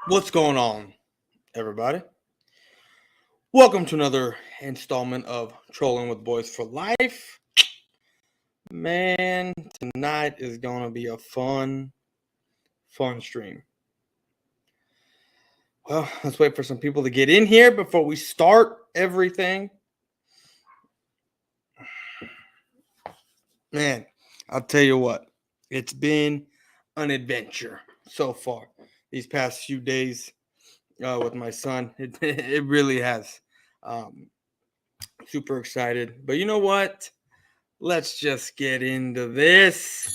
What's going on, everybody? Welcome to another installment of Trolling with Boys for Life. Man, tonight is going to be a fun stream. Well, let's wait for some people to get in here before we start everything. Man, I'll tell you what, it's been an adventure so far these past few days with my son. It really has. Um, Super excited. But you know what? Let's just get into this.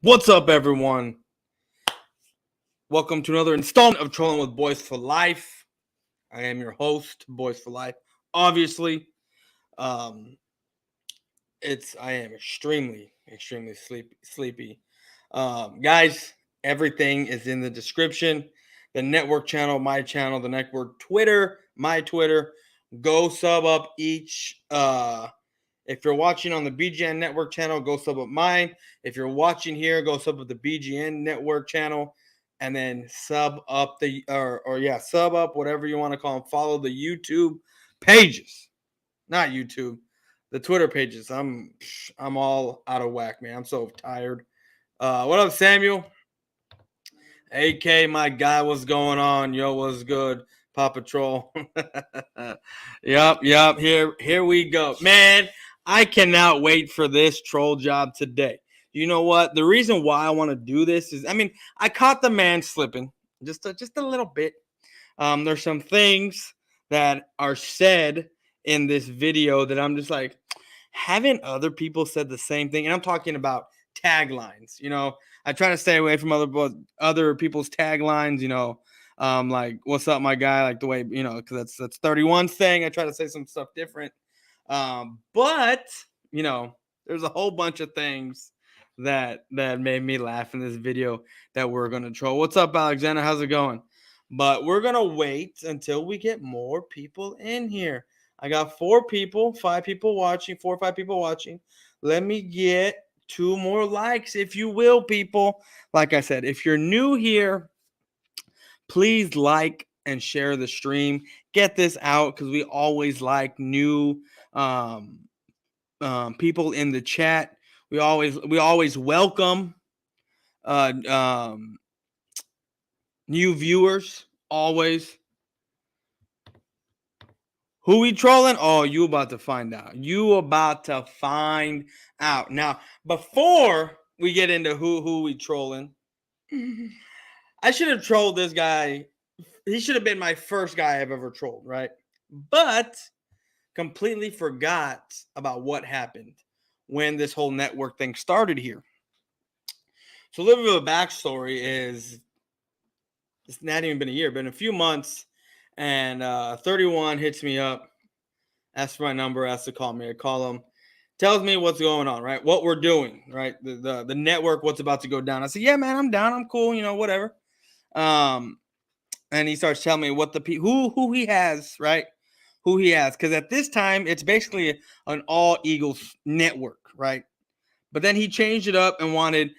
What's up, everyone? Welcome to another installment of Trolling with Boys for Life. I am your host, Boys for Life. Obviously, um, I am extremely sleepy. Guys, everything is in the description. The network channel, my channel, the network Twitter, my Twitter. Go sub up each. If you're watching on the BGN network channel, go sub up mine. If you're watching here, go sub up the BGN network channel, and then sub up sub up whatever you want to call them. Follow the YouTube pages, not YouTube, the Twitter pages. I'm all out of whack, man. I'm so tired. What up, Samuel? AK, my guy, what's going on? Yo, what's good? Paw Patrol. Yup. Here we go. Man, I cannot wait for this troll job today. You know what? The reason why I want to do this is, I caught the man slipping just a little bit. There's some things that are said in this video that I'm just like, haven't other people said the same thing? And I'm talking about taglines. I try to stay away from other people's taglines. Like "What's up, my guy?" Like the way because that's 31 thing. I try to say some stuff different. But there's a whole bunch of things that made me laugh in this video that we're gonna troll. What's up, Alexander? How's it going? But we're gonna wait until we get more people in here. I got 4 or 5 people watching. Let me get 2 more likes, if you will, people. Like I said, if you're new here, please like and share the stream. Get this out because we always like new people in the chat. We always welcome uh, um, new viewers. Always. Who we trolling? Oh, you about to find out. You about to find out. Now, before we get into who we trolling, I should have trolled this guy. He should have been my first guy I've ever trolled, right? But completely forgot about what happened when this whole network thing started here. So a little bit of a backstory is it's not even been a year, been a few months, and 31 hits me up, asks for my number, asks to call me. I call him, tells me what's going on, right? What we're doing, right? The network, what's about to go down. I said, yeah, man, I'm down. I'm cool. Whatever. And he starts telling me what who he has, right? Who he has, because at this time it's basically an all Eagles network, right? But then he changed it up and wanted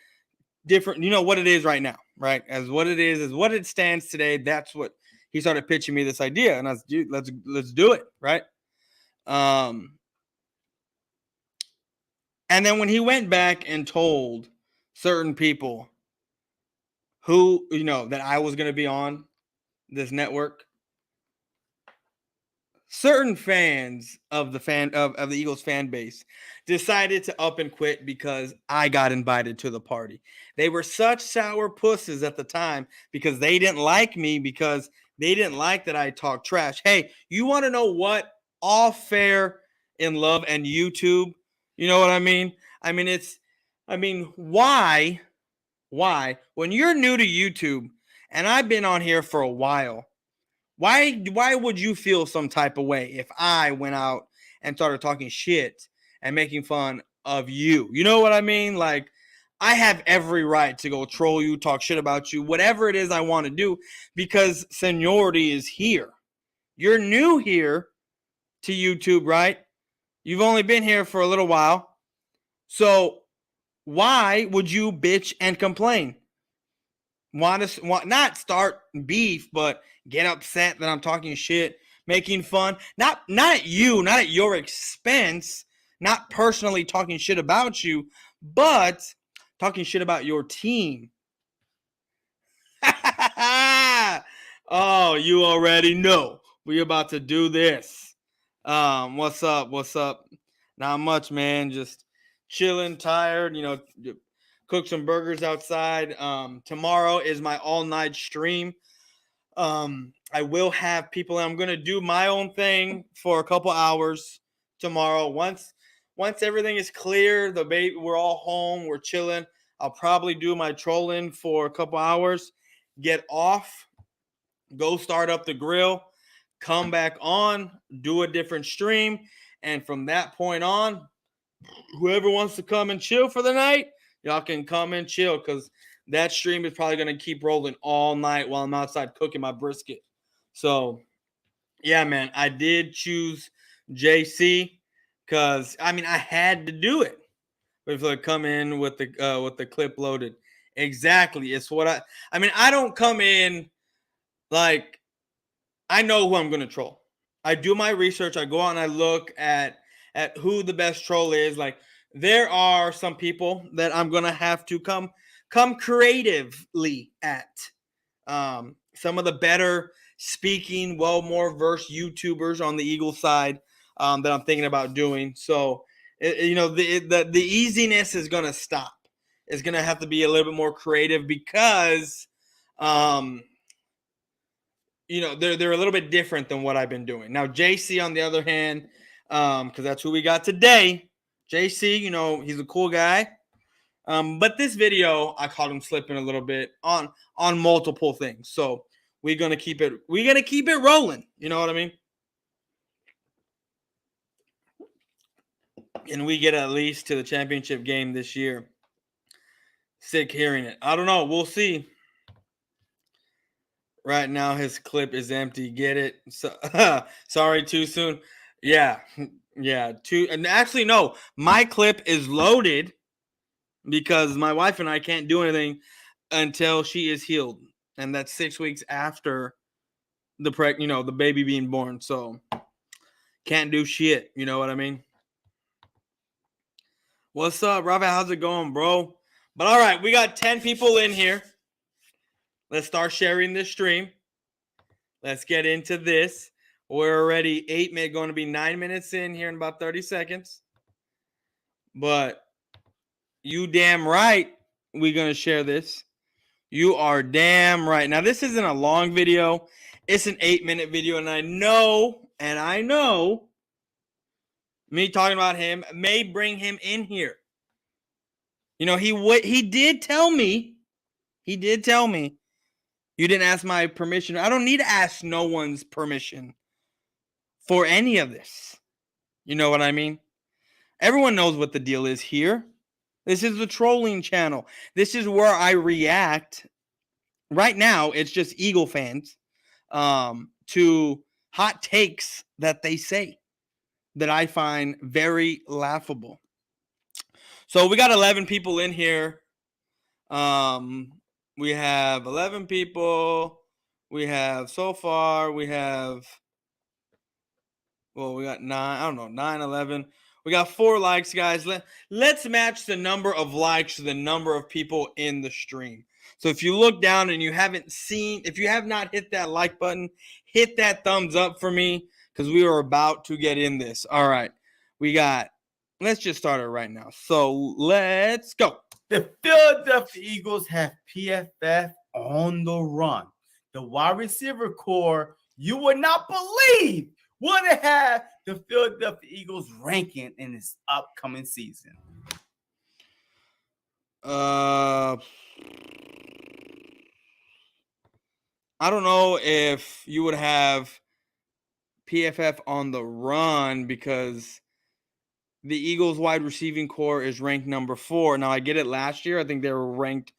different. You know what it is right now, right? As what it is what it stands today. That's what he started pitching me this idea, and I was, dude, let's do it, right? And then when he went back and told certain people who that I was going to be on this network, certain fans of the Eagles fan base decided to up and quit because I got invited to the party. They were such sour pusses at the time because they didn't like me because They didn't like that I talk trash. Hey, you want to know what? All fair in love and YouTube. You know what I mean? Why, when you're new to YouTube, and I've been on here for a while, why would you feel some type of way if I went out and started talking shit and making fun of you? You know what I mean? Like, I have every right to go troll you, talk shit about you, whatever it is I want to do, because seniority is here. You're new here to YouTube, right? You've only been here for a little while. So why would you bitch and complain? Want not start beef, but get upset that I'm talking shit, making fun. Not at you, not at your expense, not personally talking shit about you, but talking shit about your team. Oh, you already know. We about to do this. What's up? Not much, man. Just chilling, tired, cook some burgers outside. Tomorrow is my all-night stream. I will have people. I'm gonna do my own thing for a couple hours tomorrow. Once everything is clear, we're all home, we're chilling. I'll probably do my trolling for a couple hours, get off, go start up the grill, come back on, do a different stream, and from that point on, whoever wants to come and chill for the night, y'all can come and chill, because that stream is probably going to keep rolling all night while I'm outside cooking my brisket. So, yeah, man, I did choose JC because, I had to do it. If I come in with the clip loaded. Exactly. It's what I don't come in like I know who I'm going to troll. I do my research. I go out and I look at who the best troll is. Like, there are some people that I'm going to have to come creatively at. Some of the better speaking, more versed YouTubers on the Eagles side that I'm thinking about doing. So, the easiness is going to stop. It's going to have to be a little bit more creative because they're a little bit different than what I've been doing. Now, JC, on the other hand, because that's who we got today. JC, he's a cool guy. But this video, I caught him slipping a little bit on multiple things. So we're gonna keep it rolling. You know what I mean? And we get at least to the championship game this year. Sick hearing it. I don't know. We'll see. Right now, his clip is empty. Get it? So, sorry, too soon. Yeah. And actually, no. My clip is loaded because my wife and I can't do anything until she is healed, and that's 6 weeks after the baby being born. So can't do shit. You know what I mean? What's up, Robert? How's it going, bro? But all right, we got 10 people in here. Let's start sharing this stream. Let's get into this. We're already going to be 9 minutes in here in about 30 seconds. But you damn right we're going to share this. You are damn right. Now, this isn't a long video. It's an 8-minute video, and I know me talking about him may bring him in here. He did tell me. You didn't ask my permission. I don't need to ask no one's permission for any of this. You know what I mean? Everyone knows what the deal is here. This is the trolling channel. This is where I react. Right now, it's just Eagle fans to hot takes that they say that I find very laughable. So we got 11 people in here. We have 11 people. We got 9, 11. We got 4 likes, guys. Let's match the number of likes to the number of people in the stream. So if you look down and if you have not hit that like button, hit that thumbs up for me, because we are about to get in this. All right. Let's just start it right now. So let's go. The Philadelphia Eagles have PFF on the run. the wide receiver core, you would not believe what it had the Philadelphia Eagles ranking in this upcoming season. I don't know if you would have PFF on the run because the Eagles wide receiving core is ranked number 4. Now, I get it last year. I think they were ranked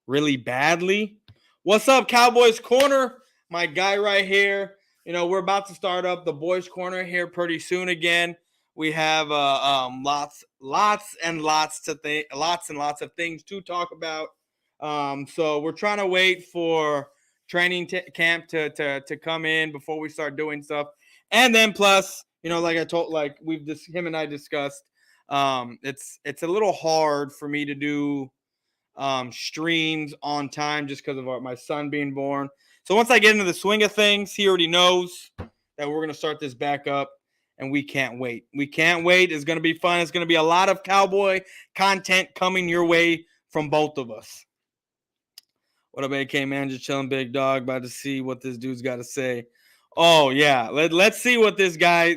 really badly. What's up, Cowboys Corner? My guy right here. We're about to start up the Boys Corner here pretty soon again. We have lots and lots of things to talk about. So we're trying to wait for training camp to come in before we start doing stuff. And then plus, like him and I discussed, it's a little hard for me to do streams on time just because of my son being born. So once I get into the swing of things, he already knows that we're going to start this back up, and we can't wait. We can't wait. It's going to be fun. It's going to be a lot of Cowboy content coming your way from both of us. What up, AK man? Just chilling, big dog. About to see what this dude's got to say. Oh, yeah. Let's see what this guy...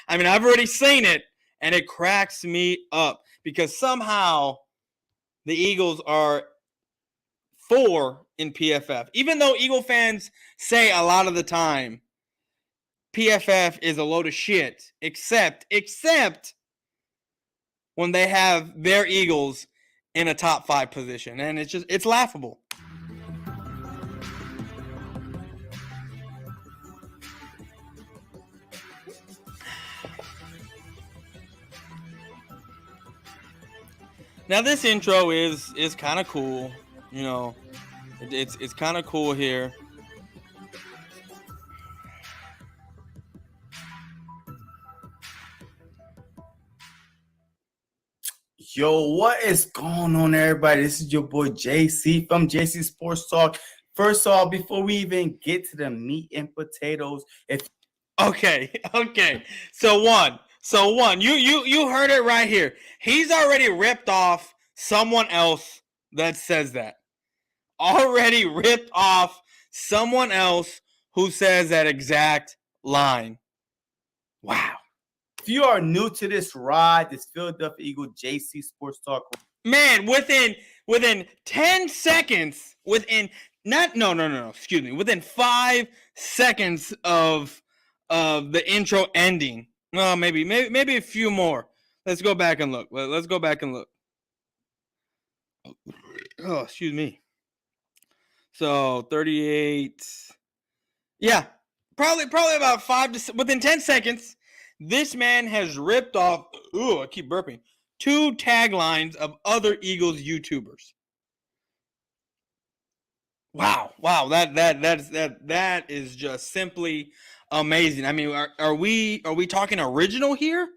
I mean, I've already seen it, and it cracks me up because somehow the Eagles are 4 in PFF. Even though Eagle fans say a lot of the time PFF is a load of shit, except when they have their Eagles in a top 5 position. And it's laughable. Now this intro is kind of cool, it's kind of cool here. Yo, what is going on, everybody? This is your boy JC from JC Sports Talk. First off, before we even get to the meat and potatoes, Okay. So one, you heard it right here. He's already ripped off someone else that says that. Already ripped off someone else who says that exact line. Wow. If you are new to this ride, this Philadelphia Eagle JC Sports Talk. Man, within 10 seconds, within 5 seconds of the intro ending. Well, maybe a few more. Let's go back and look. Let's go back and look. Oh, excuse me. So 38. Yeah, probably about 5 to within 10 seconds. This man has ripped off. I keep burping. 2 taglines of other Eagles YouTubers. Wow. That is just simply amazing. I mean, are we talking original here?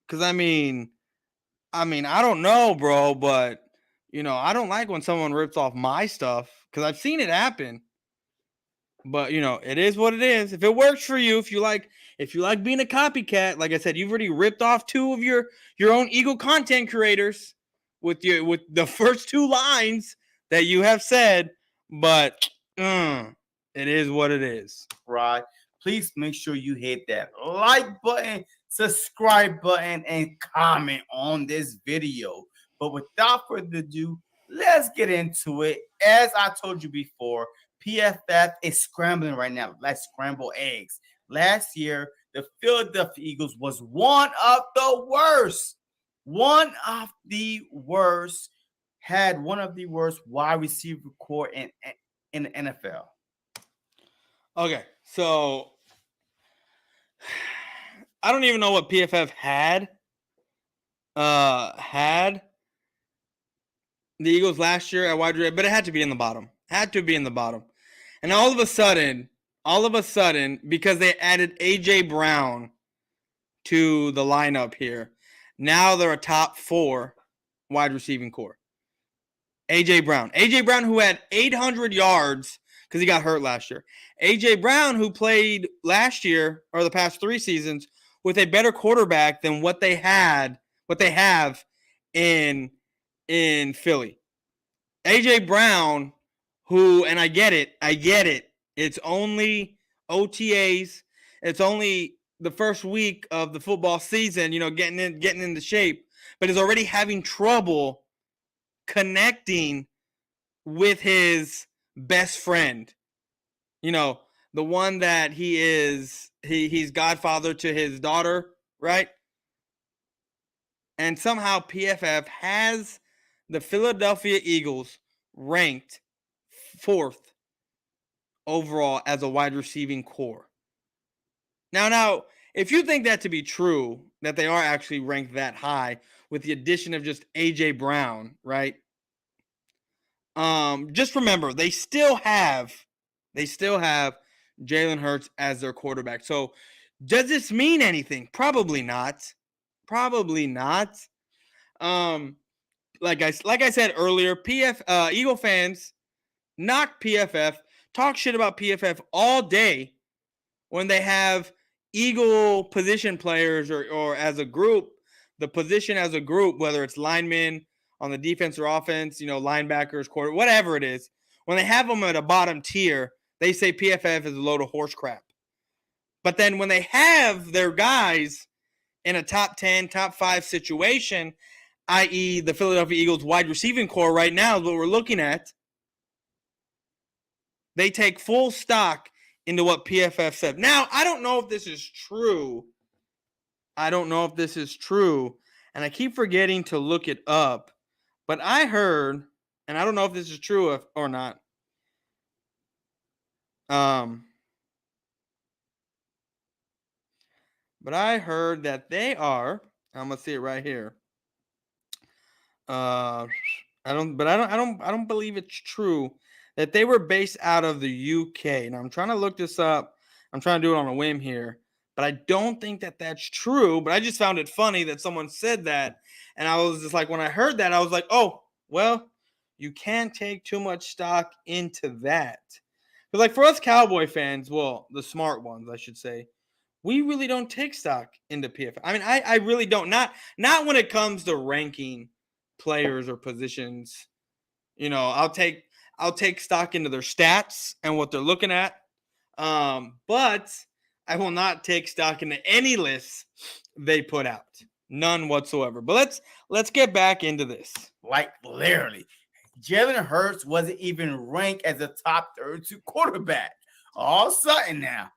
Because I mean, I don't know, bro, but I don't like when someone rips off my stuff because I've seen it happen. But it is what it is. If it works for you, if you like being a copycat, like I said, you've already ripped off 2 of your own Eagle content creators with the first 2 lines that you have said. But it is what it is. Right. Please make sure you hit that like button, subscribe button, and comment on this video. But without further ado, let's get into it. As I told you before, PFF is scrambling right now. Let's scramble eggs. Last year, the Philadelphia Eagles was one of the worst. Had one of the worst wide receiver core in the NFL. Okay, so I don't even know what PFF had the Eagles last year at wide receiver, but it had to be in the bottom. And all of a sudden, because they added AJ Brown to the lineup here, now they're a top 4 wide receiving core. AJ Brown, who had 800 yards because he got hurt last year. AJ Brown, who played last year or the past 3 seasons with a better quarterback than what they have in Philly. AJ Brown, and I get it. It's only OTAs. It's only the first week of the football season, getting into shape, but is already having trouble connecting with his best friend. The one that he's godfather to his daughter, right? And somehow PFF has the Philadelphia Eagles ranked 4th overall as a wide receiving core. Now, if you think that to be true, that they are actually ranked that high with the addition of just AJ Brown, right? Just remember they still have Jalen Hurts as their quarterback. So does this mean anything? Probably not. Like I said earlier, Eagle fans knock PFF, talk shit about PFF all day when they have Eagle position players or as a group, the position as a group, whether it's linemen on the defense or offense, linebackers, quarter, whatever it is, when they have them at a bottom tier, they say PFF is a load of horse crap. But then when they have their guys in a top 10, top 5 situation, i.e. the Philadelphia Eagles wide receiving core right now is what we're looking at, they take full stock into what PFF said. Now, I don't know if this is true. And I keep forgetting to look it up. But I heard, and I don't know if this is true or not. But I heard that they are. I'm gonna see it right here. I don't believe it's true that they were based out of the UK. Now I'm trying to look this up. I'm trying to do it on a whim here, but I don't think that that's true. But I just found it funny that someone said that, and I was just like, when I heard that, I was like, oh, well, you can't take too much stock into that. Because like for us Cowboy fans, well, the smart ones, I should say, we really don't take stock into PFF. I mean, I really don't. Not when it comes to ranking players or positions. I'll take stock into their stats and what they're looking at. But I will not take stock into any lists they put out. None whatsoever. But let's get back into this. Like literally, Jalen Hurts wasn't even ranked as a top 32 quarterback. All of a sudden now.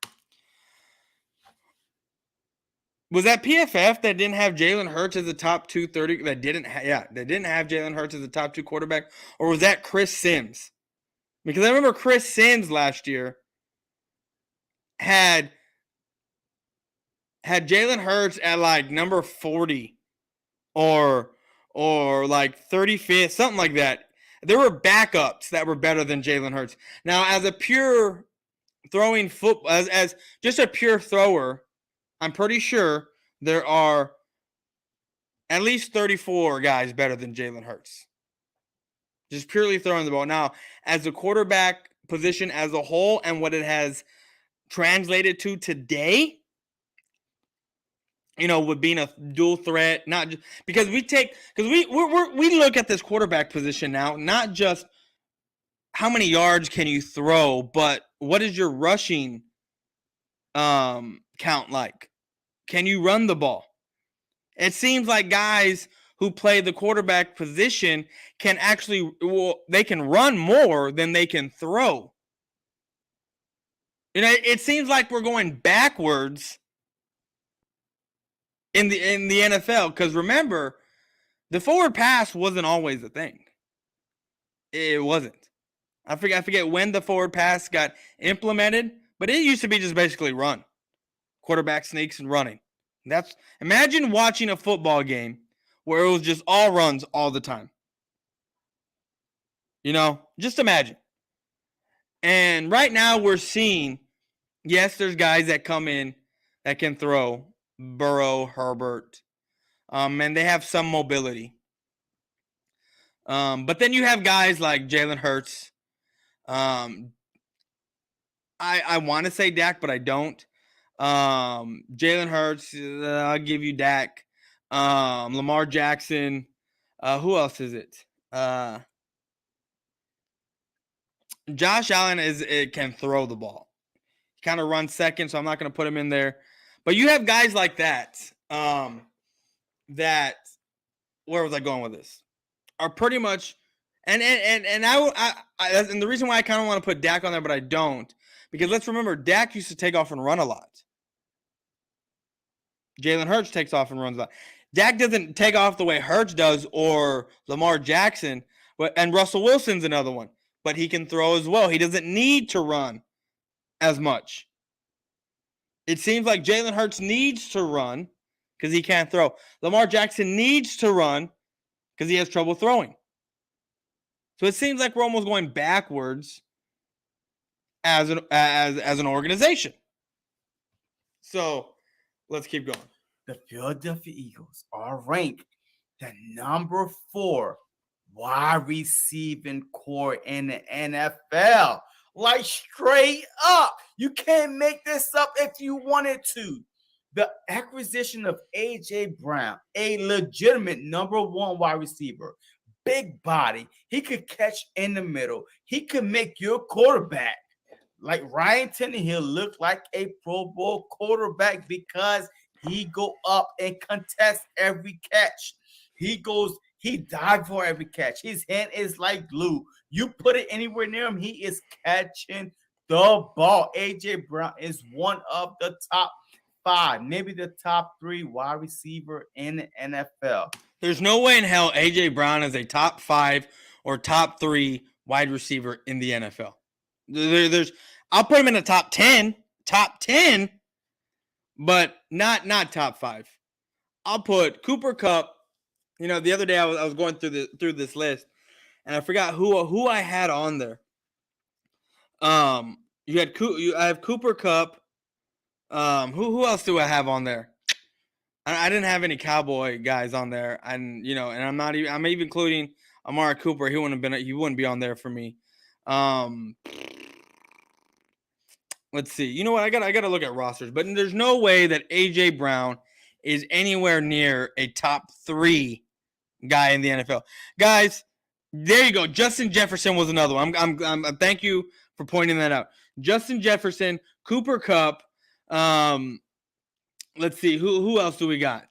Was that PFF that didn't have Jalen Hurts as the top 230? That didn't have Jalen Hurts as the top 2 quarterback? Or was that Chris Sims? Because I remember Chris Sims last year had Jalen Hurts at like number 40 or like 35th, something like that. There were backups that were better than Jalen Hurts. Now, as a pure throwing football, as just a pure thrower, I'm pretty sure there are at least 34 guys better than Jalen Hurts. Just purely throwing the ball. Now, as a quarterback position as a whole and what it has translated to today, with being a dual threat, not just because we look at this quarterback position now, not just how many yards can you throw, but what is your rushing count like? Can you run the ball? It seems like guys who play the quarterback position can actually, they can run more than they can throw. It seems like we're going backwards in the NFL, because remember, the forward pass wasn't always a thing. It wasn't. I forget when the forward pass got implemented, but it used to be just basically run. Quarterback sneaks and running. Imagine watching a football game where it was just all runs all the time. Just imagine. And right now we're seeing, yes, there's guys that come in that can throw, Burrow, Herbert, and they have some mobility. But then you have guys like Jalen Hurts. I want to say Dak, but I don't. Jalen Hurts, I'll give you Dak. Lamar Jackson. Who else is it? Josh Allen can throw the ball. He kind of runs second, so I'm not going to put him in there. But you have guys like that. That where was I going with this? Are pretty much, and the reason why I kind of want to put Dak on there, but I don't, because let's remember Dak used to take off and run a lot. Jalen Hurts takes off and runs a lot. Dak doesn't take off the way Hurts does or Lamar Jackson, and Russell Wilson's another one. But he can throw as well. He doesn't need to run as much. It seems like Jalen Hurts needs to run because he can't throw. Lamar Jackson needs to run because he has trouble throwing. So it seems like we're almost going backwards as an organization. So let's keep going. The Philadelphia Eagles are ranked the number 4 wide receiving core in the NFL. Like straight up. You can't make this up if you wanted to. The acquisition of A.J. Brown, a legitimate number 1 wide receiver, big body. He could catch in the middle. He could make your quarterback. Like Ryan Tannehill looked like a Pro Bowl quarterback because he go up and contest every catch. He dive for every catch. His hand is like glue. You put it anywhere near him, he is catching the ball. A.J. Brown is one of the top 5, maybe the top 3 wide receiver in the NFL. There's no way in hell A.J. Brown is a top 5 or top 3 wide receiver in the NFL. I'll put him in the top 10, but not top 5. I'll put Cooper Kupp. The other day I was going through this list, and I forgot who I had on there. I have Cooper Kupp. Who else do I have on there? I didn't have any Cowboy guys on there, and I'm even including Amari Cooper. He wouldn't be on there for me. Let's see. You know what? I gotta look at rosters, but there's no way that A.J. Brown is anywhere near a top 3 guy in the NFL. Guys, there you go. Justin Jefferson was another one. I'm thank you for pointing that out. Justin Jefferson, Cooper Kupp. Let's see. Who else do we got?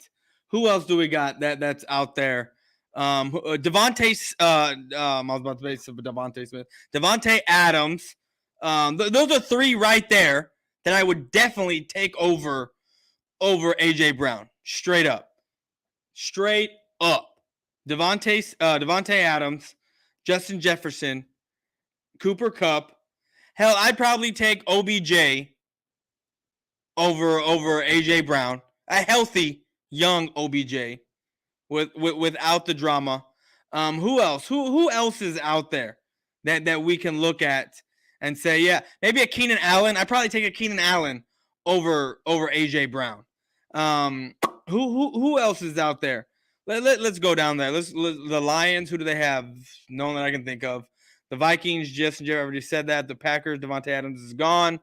Who else do we got that's out there? Devontae. I was about to say Devontae Smith. Devontae Adams. Those are 3 right there that I would definitely take over A.J. Brown. Straight up. Devontae Adams, Justin Jefferson, Cooper Kupp. Hell, I'd probably take OBJ over A.J. Brown. A healthy young OBJ without the drama. Who else? Who else is out there that we can look at and say, yeah, maybe a Keenan Allen. I'd probably take a Keenan Allen over A.J. Brown. Who else is out there? Let's go down there. The Lions. Who do they have? No one that I can think of. The Vikings. Justin Jefferson already said that. The Packers. Devontae Adams is gone.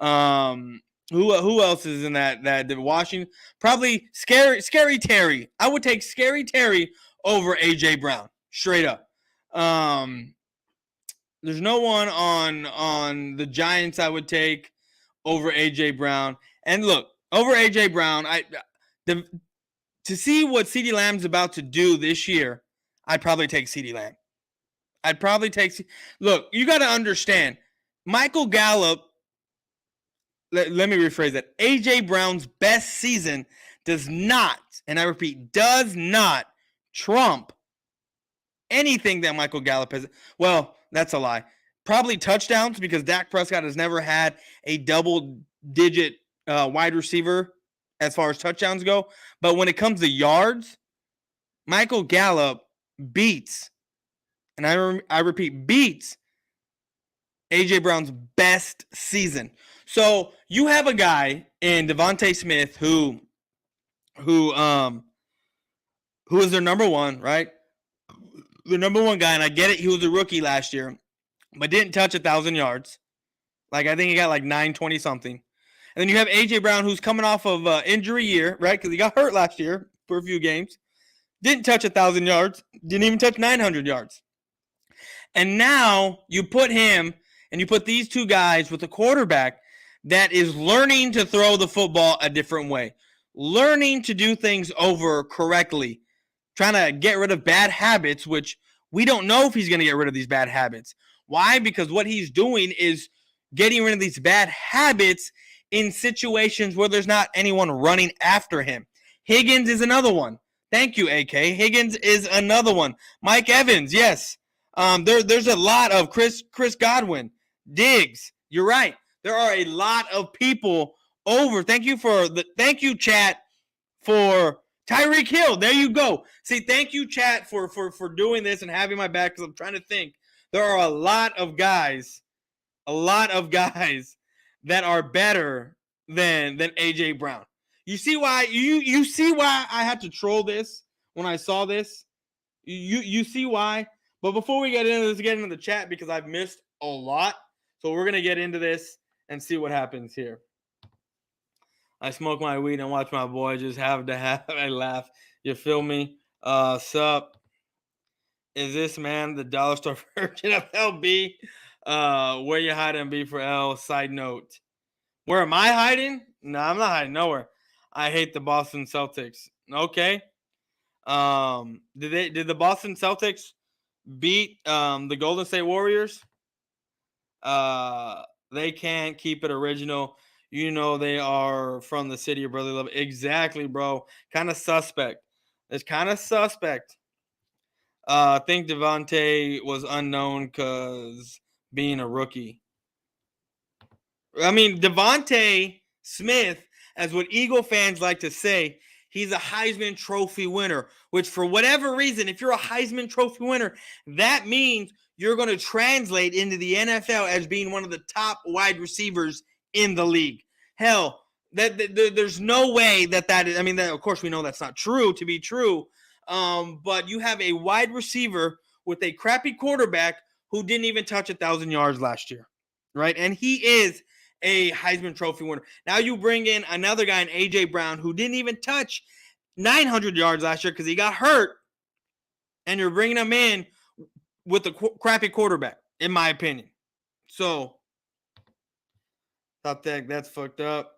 Who else is in that Washington? Probably Scary Terry. I would take Scary Terry over A.J. Brown. Straight up. There's no one on the Giants I would take over A.J. Brown. And look, over A.J. Brown, to see what CeeDee Lamb's about to do this year, I'd probably take CeeDee Lamb. Look, you got to understand, Michael Gallup, let me rephrase that. A.J. Brown's best season does not, and I repeat, does not trump anything that Michael Gallup has. Well, that's a lie. Probably touchdowns, because Dak Prescott has never had a double-digit wide receiver as far as touchdowns go. But when it comes to yards, Michael Gallup beats, and I repeat, beats A.J. Brown's best season. So you have a guy in Devontae Smith who is their number 1, right? The number 1 guy, and I get it, he was a rookie last year, but didn't touch 1,000 yards. Like, I think he got like 920 something. And then you have A.J. Brown, who's coming off of injury year, right? Because he got hurt last year for a few games. Didn't touch 1,000 yards. Didn't even touch 900 yards. And now you put him and you put these two guys with a quarterback that is learning to throw the football a different way, learning to do things over correctly, trying to get rid of bad habits, which we don't know if he's going to get rid of these bad habits. Why? Because what he's doing is getting rid of these bad habits in situations where there's not anyone running after him. Higgins is another one. Thank you, AK. Higgins is another one. Mike Evans, yes. There's a lot of Chris Godwin, Diggs. You're right. There are a lot of people over. Thank you, chat, for Tyreek Hill. There you go. See, thank you, chat, for doing this and having my back, because I'm trying to think. There are a lot of guys that are better than AJ Brown. You see why you see why I had to troll this when I saw this? You see why? But before we get into this, get into the chat, because I've missed a lot. So we're gonna get into this and see what happens here. I smoke my weed and watch my boy just have to have a laugh. You feel me? Sup? Is this man the dollar store version of LB? Where you hiding, B for L? Side note. Where am I hiding? No, I'm not hiding nowhere. I hate the Boston Celtics. Okay. Did the Boston Celtics beat the Golden State Warriors? They can't keep it original. You know they are from the city of brotherly love. Exactly, bro. Kind of suspect. It's kind of suspect. I think Devontae was unknown because being a rookie. I mean, Devontae Smith, as what Eagle fans like to say, he's a Heisman Trophy winner, which for whatever reason, if you're a Heisman Trophy winner, that means you're going to translate into the NFL as being one of the top wide receivers in the league. Hell, there's no way that is. I mean, of course, we know that's not true to be true. But you have a wide receiver with a crappy quarterback who didn't even touch 1,000 yards last year, right? And he is a Heisman Trophy winner. Now you bring in another guy in AJ Brown who didn't even touch 900 yards last year because he got hurt, and you're bringing him in with a crappy quarterback, in my opinion. So, that's fucked up.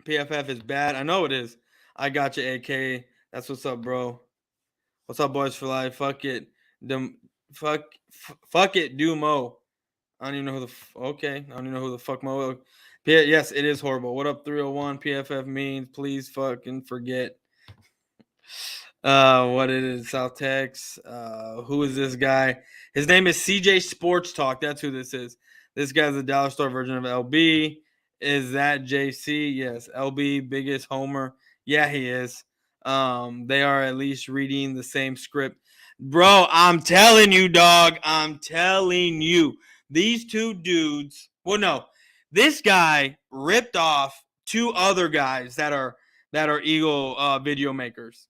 PFF is bad. I know it is. I got you, AK. That's what's up, bro. What's up, Boyz4Life? Fuck it. Fuck it, do Mo. I don't even know who I don't even know who the fuck Mo is. Yes, it is horrible. What up, 301? PFF means please fucking forget what it is. South Tex. Who is this guy? His name is CJ Sports Talk. That's who this is. This guy's the dollar store version of LB. Is that JC? Yes. LB, biggest homer. Yeah, he is. They are at least reading the same script. Bro, I'm telling you, dog. I'm telling you. These two dudes. Well, no. This guy ripped off two other guys that are Eagle video makers.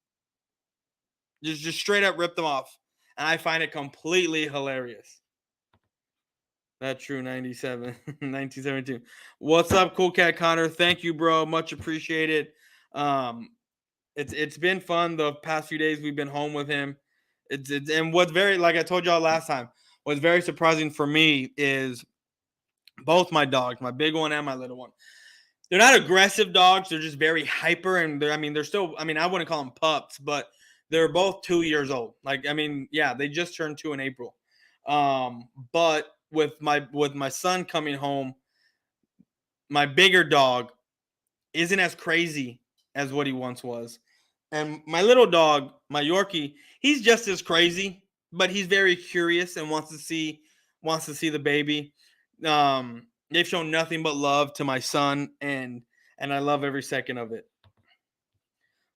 Just straight up ripped them off. And I find it completely hilarious. That's true. 97, 1972. What's up, Cool Cat Connor? Thank you, bro. Much appreciated. It's been fun the past few days. We've been home with him. And what's very, like I told y'all last time, what's very surprising for me is both my dogs, my big one and my little one. They're not aggressive dogs. They're just very hyper, and they're still. I mean, I wouldn't call them pups, but they're both 2 years old. They just turned 2 in April. But with my son coming home, my bigger dog isn't as crazy as what he once was. And my little dog, my Yorkie, he's just as crazy, but he's very curious and wants to see the baby. They've shown nothing but love to my son, and I love every second of it.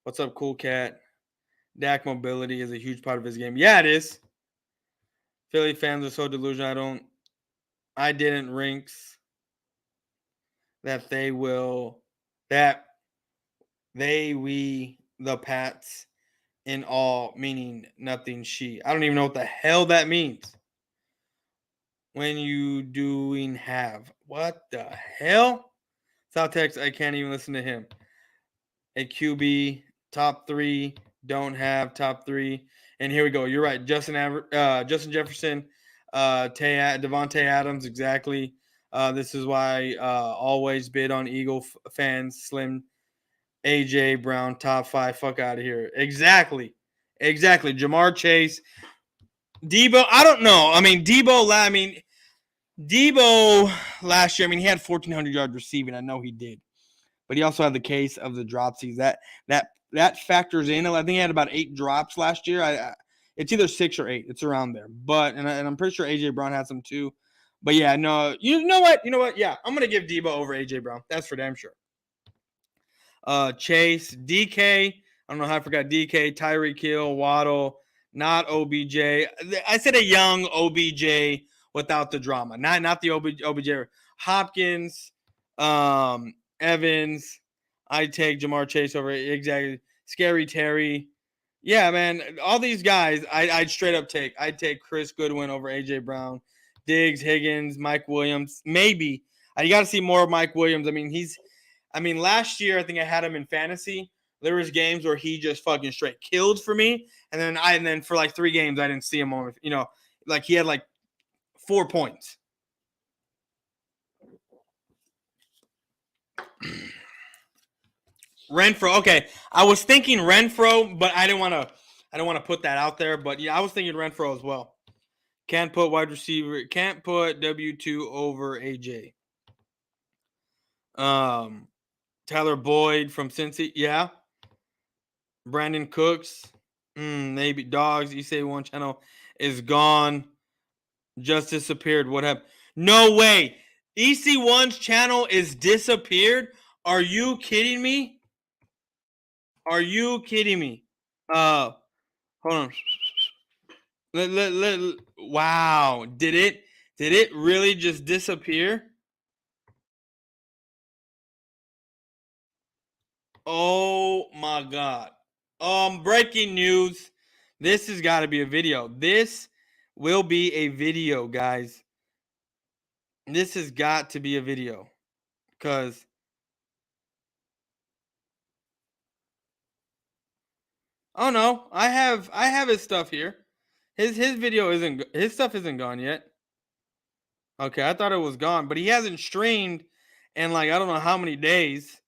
What's up, Cool Cat? Dak mobility is a huge part of his game. Yeah, it is. Philly fans are so delusional. I didn't rinks that we the Pats in all, meaning nothing she. I don't even know what the hell that means. When you doing have. What the hell? South Texas, I can't even listen to him. A QB, top 3, don't have top 3. And here we go. You're right. Justin Jefferson, Devontae Adams, exactly. This is why always bid on Eagle fans. Slim AJ Brown, top 5. Fuck out of here. Exactly. Jamar Chase. Debo, I don't know. I mean, Debo last year, he had 1,400 yards receiving. I know he did. But he also had the case of the dropsies. That factors in. I think he had about 8 drops last year. It's either 6 or 8. It's around there. But and I'm pretty sure AJ Brown had some too. But yeah, no. You know what? Yeah, I'm gonna give Debo over AJ Brown. That's for damn sure. Chase, DK. I don't know how I forgot DK, Tyreek Hill, Waddle, not OBJ. I said a young OBJ without the drama. Not the OBJ. Hopkins, Evans. I take Jamar Chase over exactly. Scary Terry. Yeah, man. All these guys, I'd straight up take. I'd take Chris Goodwin over AJ Brown, Diggs, Higgins, Mike Williams. Maybe. You got to see more of Mike Williams. Last year I think I had him in fantasy. There was games where he just fucking straight killed for me, and then for like 3 games I didn't see him on. Like he had like 4 points. Renfro. Okay, I was thinking Renfro, but I don't want to put that out there. But yeah, I was thinking Renfro as well. Can't put wide receiver. Can't put W2 over AJ. Tyler Boyd from Cincy. Yeah. Brandon Cooks. Maybe Dogs. You say one channel is gone. Just disappeared. What happened? No way. EC1's channel is disappeared. Are you kidding me? Hold on. Wow. Did it really just disappear? Oh my God. Breaking news. This has got to be a video. This will be a video, guys. This has got to be a video. Because oh no, I have his stuff here. His stuff isn't gone yet. Okay, I thought it was gone, but he hasn't streamed in like I don't know how many days.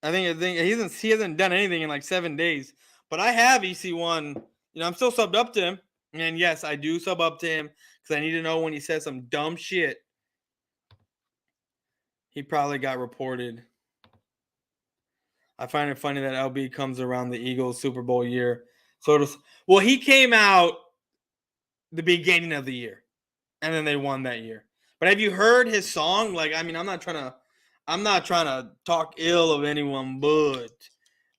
I think he hasn't done anything in like 7 days. But I have EC1. I'm still subbed up to him. And yes, I do sub up to him because I need to know when he says some dumb shit. He probably got reported. I find it funny that LB comes around the Eagles Super Bowl year. He came out the beginning of the year, and then they won that year. But have you heard his song? Like, I'm not trying to talk ill of anyone, but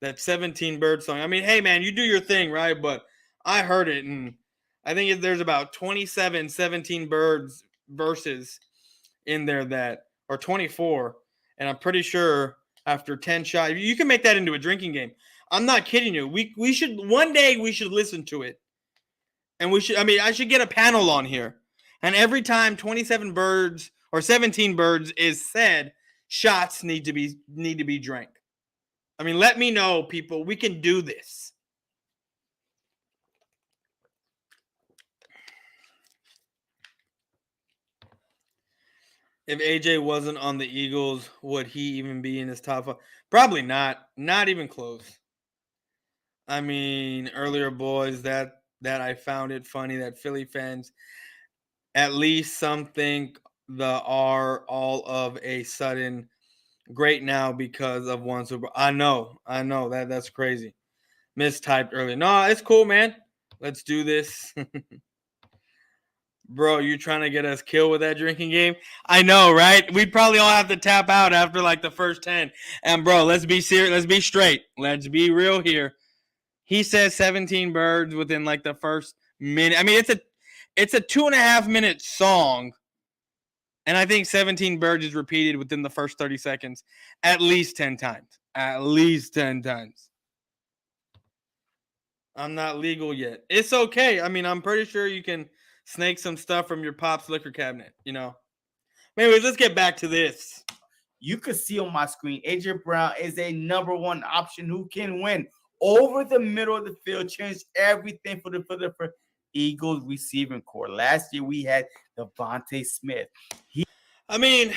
that 17 Bird song. Hey man, you do your thing, right? But I heard it, and I think there's about 27 17 Birds verses in there or 24, and I'm pretty sure after 10 shots, you can make that into a drinking game. I'm not kidding you. We should one day listen to it. And I should get a panel on here. And every time 27 birds or 17 birds is said, shots need to be drank. Let me know, people. We can do this. If AJ wasn't on the Eagles, would he even be in his top 5? Probably not. Not even close. Earlier, boys, that I found it funny that Philly fans, at least some think the are all of a sudden great now because of one Super Bowl. I know that's crazy. Mistyped earlier. No, it's cool, man. Let's do this. Bro, you trying to get us killed with that drinking game? I know, right? We'd probably all have to tap out after like the first 10. And bro, let's be serious. Let's be straight. Let's be real here. He says 17 birds within like the first minute. It's a 2.5 minute song. And I think 17 birds is repeated within the first 30 seconds at least 10 times. At least 10 times. I'm not legal yet. It's okay. I'm pretty sure you can snake some stuff from your pop's liquor cabinet, Anyways, let's get back to this. You can see on my screen, AJ Brown is a number 1 option who can win over the middle of the field, change everything for Eagles receiving core. Last year we had Devontae Smith. I mean,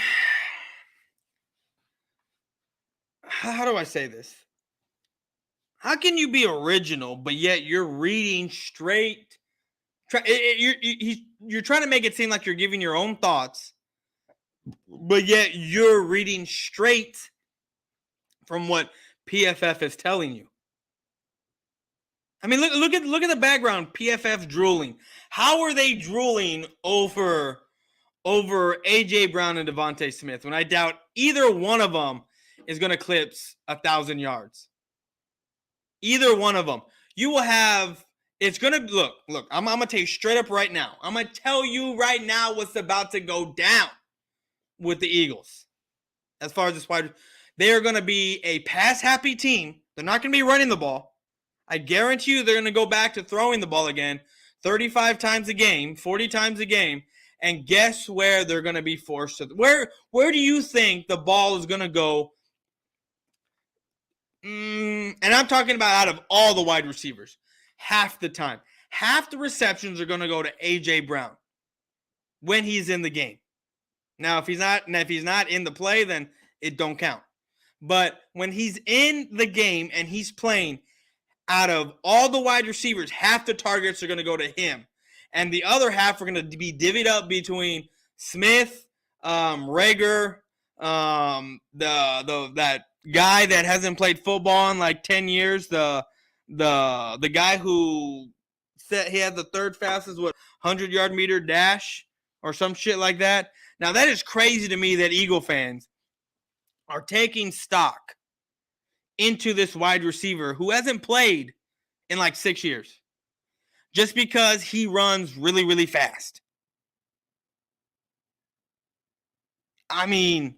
how do I say this? How can you be original, but yet you're reading straight? You're trying to make it seem like you're giving your own thoughts, but yet you're reading straight from what PFF is telling you. I mean, look at the background. PFF drooling. How are they drooling over AJ Brown and Devontae Smith when I doubt either one of them is going to eclipse 1,000 yards? Either one of them. You will have. It's going to look. I'm going to tell you straight up right now. I'm going to tell you right now what's about to go down with the Eagles. As far as this wide, they are going to be a pass-happy team. They're not going to be running the ball. I guarantee you they're going to go back to throwing the ball again 35 times a game, 40 times a game. And guess where they're going to be forced to? Where do you think the ball is going to go? And I'm talking about out of all the wide receivers. Half the time. Half the receptions are going to go to A.J. Brown when he's in the game. Now, if he's not in the play, then it don't count. But when he's in the game and he's playing, out of all the wide receivers, half the targets are going to go to him. And the other half are going to be divvied up between Smith, Rager, that guy that hasn't played football in like 10 years, the guy who said he had the third fastest 100-yard meter dash or some shit like that. Now that is crazy to me that Eagle fans are taking stock into this wide receiver who hasn't played in like 6 years just because he runs really, really fast. I mean,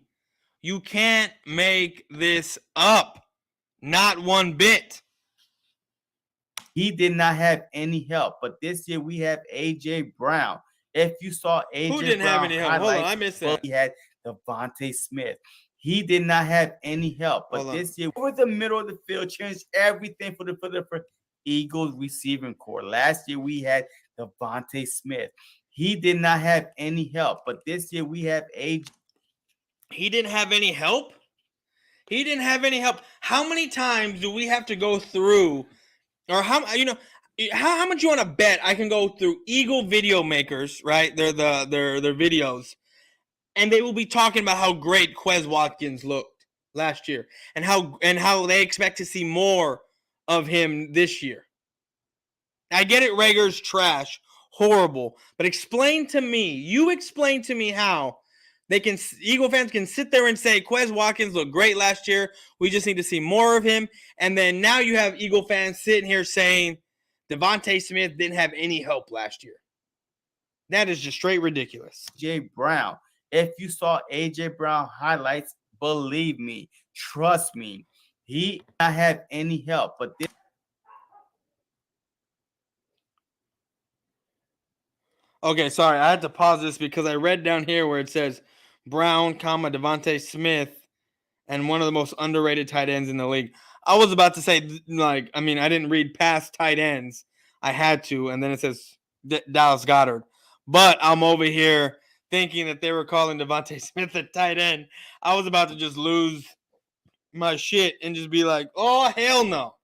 you can't make this up. Not one bit. He did not have any help, but this year we have A.J. Brown. If you saw A.J. Who didn't Brown have any help? Hold on, I missed that. He had Devontae Smith. He did not have any help, but this year over the middle of the field changed everything for the Eagles receiving core. Last year we had Devontae Smith. He did not have any help, but this year we have A.J. He didn't have any help? He didn't have any help. How many times do we have to go through, or how much you want to bet I can go through Eagle video makers, right? They're their videos, and they will be talking about how great Quez Watkins looked last year and how they expect to see more of him this year. I get it, Rager's trash, horrible, but explain to me how Eagle fans can sit there and say Quez Watkins looked great last year. We just need to see more of him. And then now you have Eagle fans sitting here saying Devontae Smith didn't have any help last year. That is just straight ridiculous. A.J. Brown. If you saw A.J. Brown highlights, believe me, trust me, he did not have any help. But this. Okay, sorry, I had to pause this because I read down here where it says Brown, Devontae Smith, and one of the most underrated tight ends in the league. I was about to say, I didn't read past tight ends. I had to, and then it says Dallas Goedert. But I'm over here thinking that they were calling Devontae Smith a tight end. I was about to just lose my shit and just be like, oh, hell no.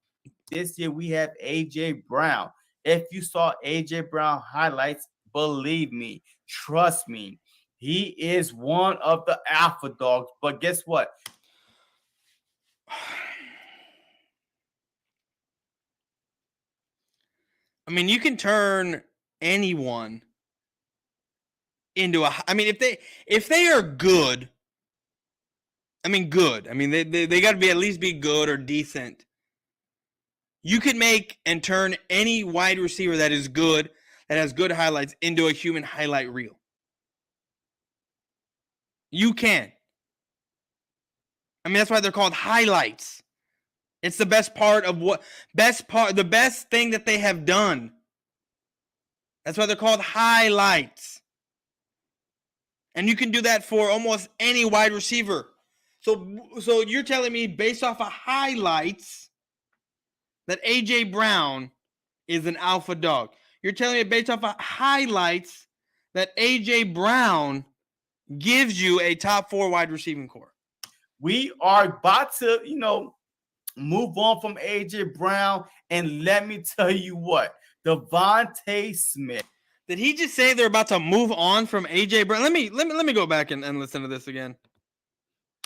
This year we have A.J. Brown. If you saw A.J. Brown highlights, believe me, trust me, he is one of the alpha dogs. But guess what? I mean, you can turn anyone into if they are good, good. I mean, they got to be at least be good or decent. You could make and turn any wide receiver that is good, that has good highlights, into a human highlight reel. You can. I mean, that's why they're called highlights. It's the best the best thing that they have done. That's why they're called highlights. And you can do that for almost any wide receiver. So you're telling me based off of highlights that A.J. Brown is an alpha dog. You're telling me based off of highlights that A.J. Brown gives you a top 4 wide receiving core. We are about to, move on from AJ Brown, and let me tell you what, Devontae Smith. Did he just say they're about to move on from AJ Brown? Let me go back and listen to this again.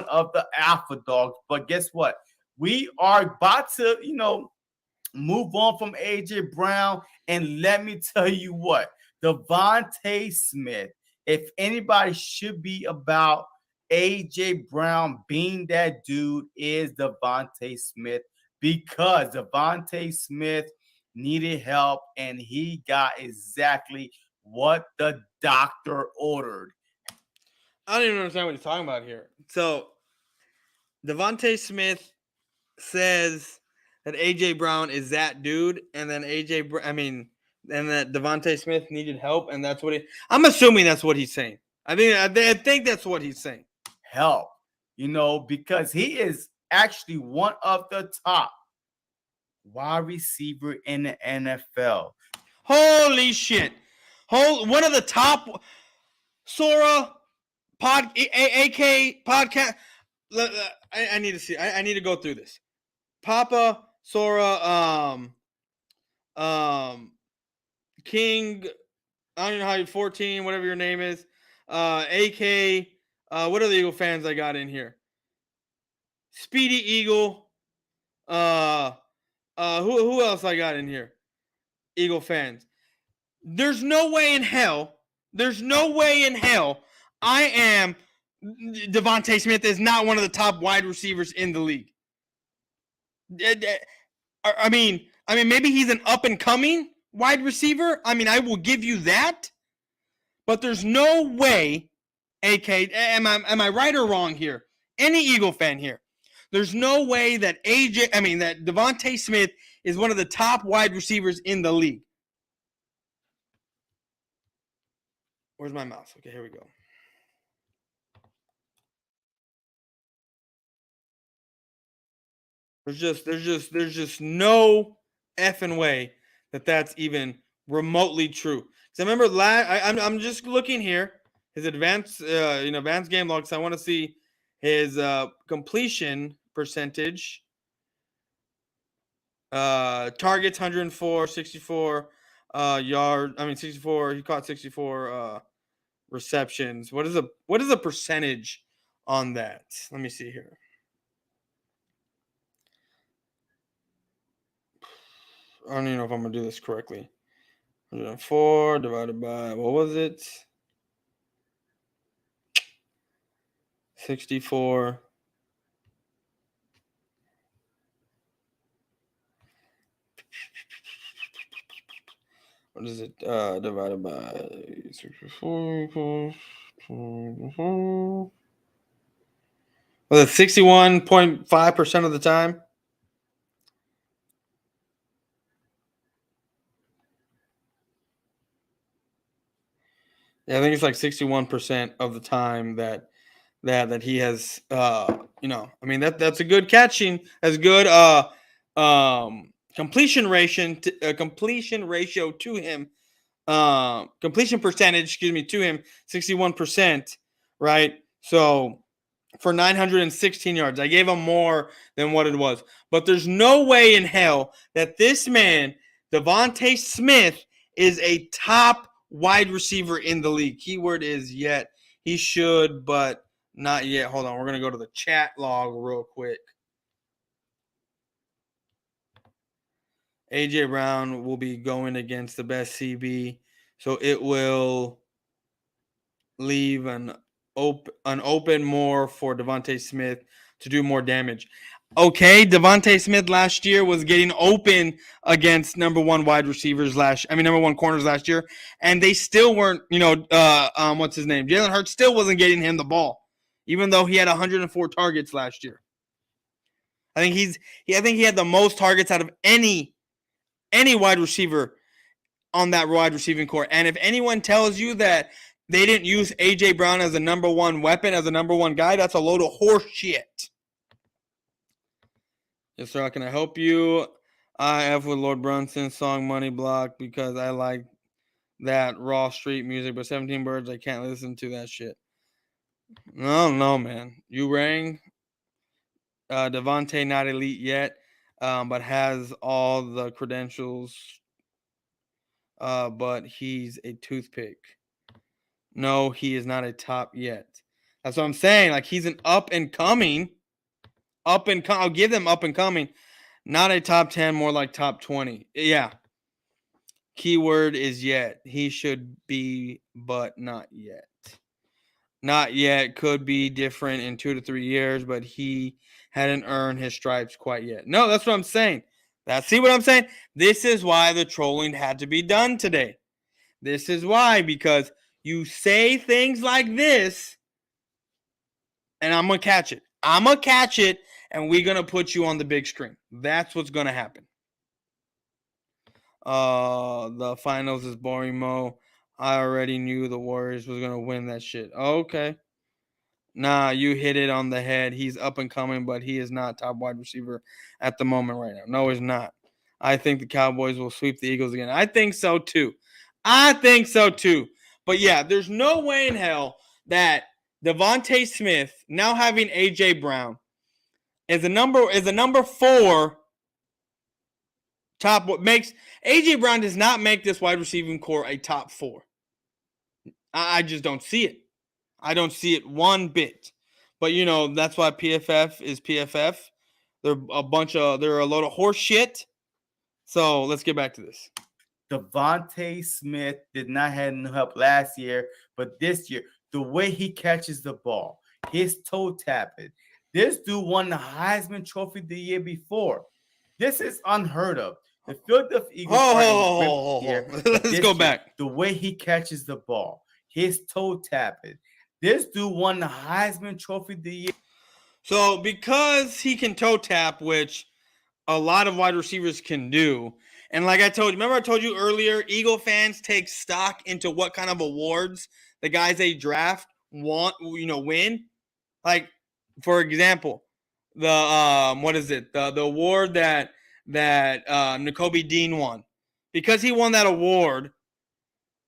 Of the Alpha Dogs, but guess what? We are about to, move on from AJ Brown, and let me tell you what, Devontae Smith. If anybody should be about AJ Brown being that dude, is Devontae Smith, because Devontae Smith needed help and he got exactly what the doctor ordered. I don't even understand what he's talking about here. So, Devontae Smith says that AJ Brown is that dude, and then and that Devontae Smith needed help, and that's what I'm assuming that's what he's saying. I think that's what he's saying. Help, because he is actually one of the top wide receiver in the NFL. Holy shit! One of the top Sora AK podcast. I need to see. I need to go through this. Papa Sora King. I don't know how you 14, whatever your name is. AK. What are the Eagle fans I got in here? Speedy Eagle. Who else I got in here? Eagle fans. There's no way in hell. I am. Devontae Smith is not one of the top wide receivers in the league. I mean, maybe he's an up and coming wide receiver. I will give you that. But there's no way, AK, am I right or wrong here? Any Eagle fan here? There's no way that that Devontae Smith is one of the top wide receivers in the league. Where's my mouse? Okay, here we go. There's just no effing way that that's even remotely true. Because I remember I'm just looking here his advanced game logs. I want to see his completion percentage. Targets 104, 64 yards. 64. He caught 64 receptions. What is the percentage on that? Let me see here. I don't even know if I'm gonna do this correctly. 104 divided by, what was it? 64. What is it? Divided by 64 equals 24. Was it 61.5% of the time? Yeah, I think it's like 61% of the time that he has that's a good catching, as good completion ratio to him, completion percentage, to him, 61%, right? So for 916 yards, I gave him more than what it was. But there's no way in hell that this man, Devontae Smith, is a top wide receiver in the league. Keyword is yet. He should, but not yet. Hold on. We're going to go to the chat log real quick. AJ Brown will be going against the best CB, so it will leave an open more for Devontae Smith to do more damage. Okay, Devontae Smith last year was getting open against number one corners last year, and they still weren't, what's his name? Jalen Hurts still wasn't getting him the ball, even though he had 104 targets last year. I think he had the most targets out of any wide receiver on that wide receiving core. And if anyone tells you that they didn't use A.J. Brown as a number one weapon, as a number one guy, that's a load of horse shit. Yes, sir. How can I help you? I F with Lord Brunson's song Money Block because I like that raw street music, but 17 Birds, I can't listen to that shit. No, man. You rang. Devontae not elite yet, but has all the credentials. But he's a toothpick. No, he is not a top yet. That's what I'm saying. Like he's an up and coming. I'll give them up and coming. Not a top 10, more like top 20. Yeah. Keyword is yet. He should be, but not yet. Not yet. Could be different in 2 to 3 years, but he hadn't earned his stripes quite yet. No, that's what I'm saying. See what I'm saying? This is why the trolling had to be done today. This is why, because you say things like this, and I'm going to catch it. I'm going to catch it, and we're going to put you on the big screen. That's what's going to happen. The finals is boring, Mo. I already knew the Warriors was going to win that shit. Okay. Nah, you hit it on the head. He's up and coming, but he is not top wide receiver at the moment right now. No, he's not. I think the Cowboys will sweep the Eagles again. I think so too. But yeah, there's no way in hell that Devontae Smith, now having AJ Brown, is a number 4 top. What makes AJ Brown does not make this wide receiving core a top 4. I just don't see it. I don't see it one bit. But that's why PFF is PFF. They're a load of horse shit. So let's get back to this. Devontae Smith did not have no help last year, but this year, the way he catches the ball, his toe tapping. This dude won the Heisman Trophy the year before. This is unheard of. The Philadelphia Eagles here. Let's go back. The way he catches the ball, his toe tapping. This dude won the Heisman Trophy the year. So because he can toe tap, which a lot of wide receivers can do, and like I told you earlier, Eagle fans take stock into what kind of awards the guys they draft win. Like, for example, the what is it? The award that Nakobe Dean won. Because he won that award,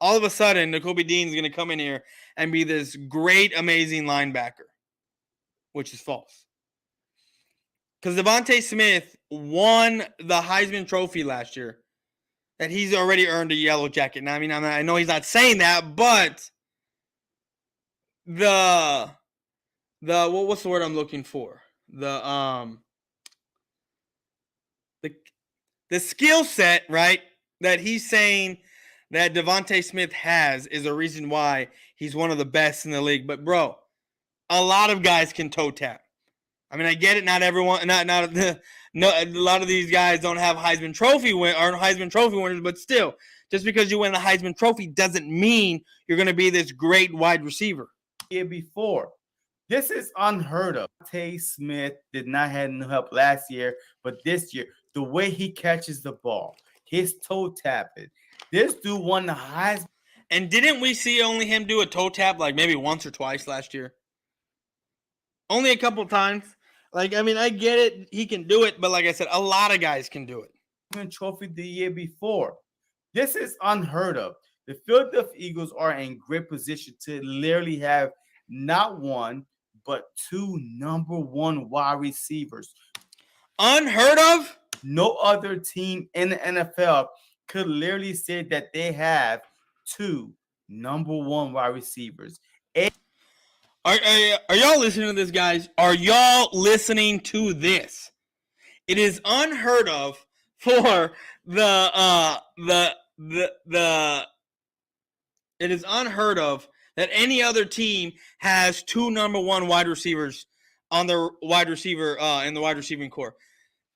all of a sudden Nakobe Dean is going to come in here and be this great, amazing linebacker, which is false. Because Devontae Smith won the Heisman Trophy last year, that he's already earned a yellow jacket. Now, I know he's not saying that, but what's the word I'm looking for? The skill set, right, that he's saying that Devontae Smith has is a reason why he's one of the best in the league. But bro, a lot of guys can toe tap. I get it. Not everyone, no. A lot of these guys don't have Heisman Trophy winners, but still, just because you win the Heisman Trophy doesn't mean you're going to be this great wide receiver. Year before, this is unheard of. Devontae Smith did not have no help last year, but this year, the way he catches the ball, his toe tapping. This dude won the Heisman. And didn't we see only him do a toe tap like maybe once or twice last year? Only a couple times. I get it. He can do it. But like I said, a lot of guys can do it. Trophy the year before. This is unheard of. The Philadelphia Eagles are in great position to literally have not one, but 2 number 1 wide receivers. Unheard of? No other team in the NFL could literally say that they have 2 number 1 wide receivers. Are y'all listening to this, guys? Are y'all listening to this? It is unheard of for it is unheard of that any other team has 2 number 1 wide receivers on their wide receiver in the wide receiving core.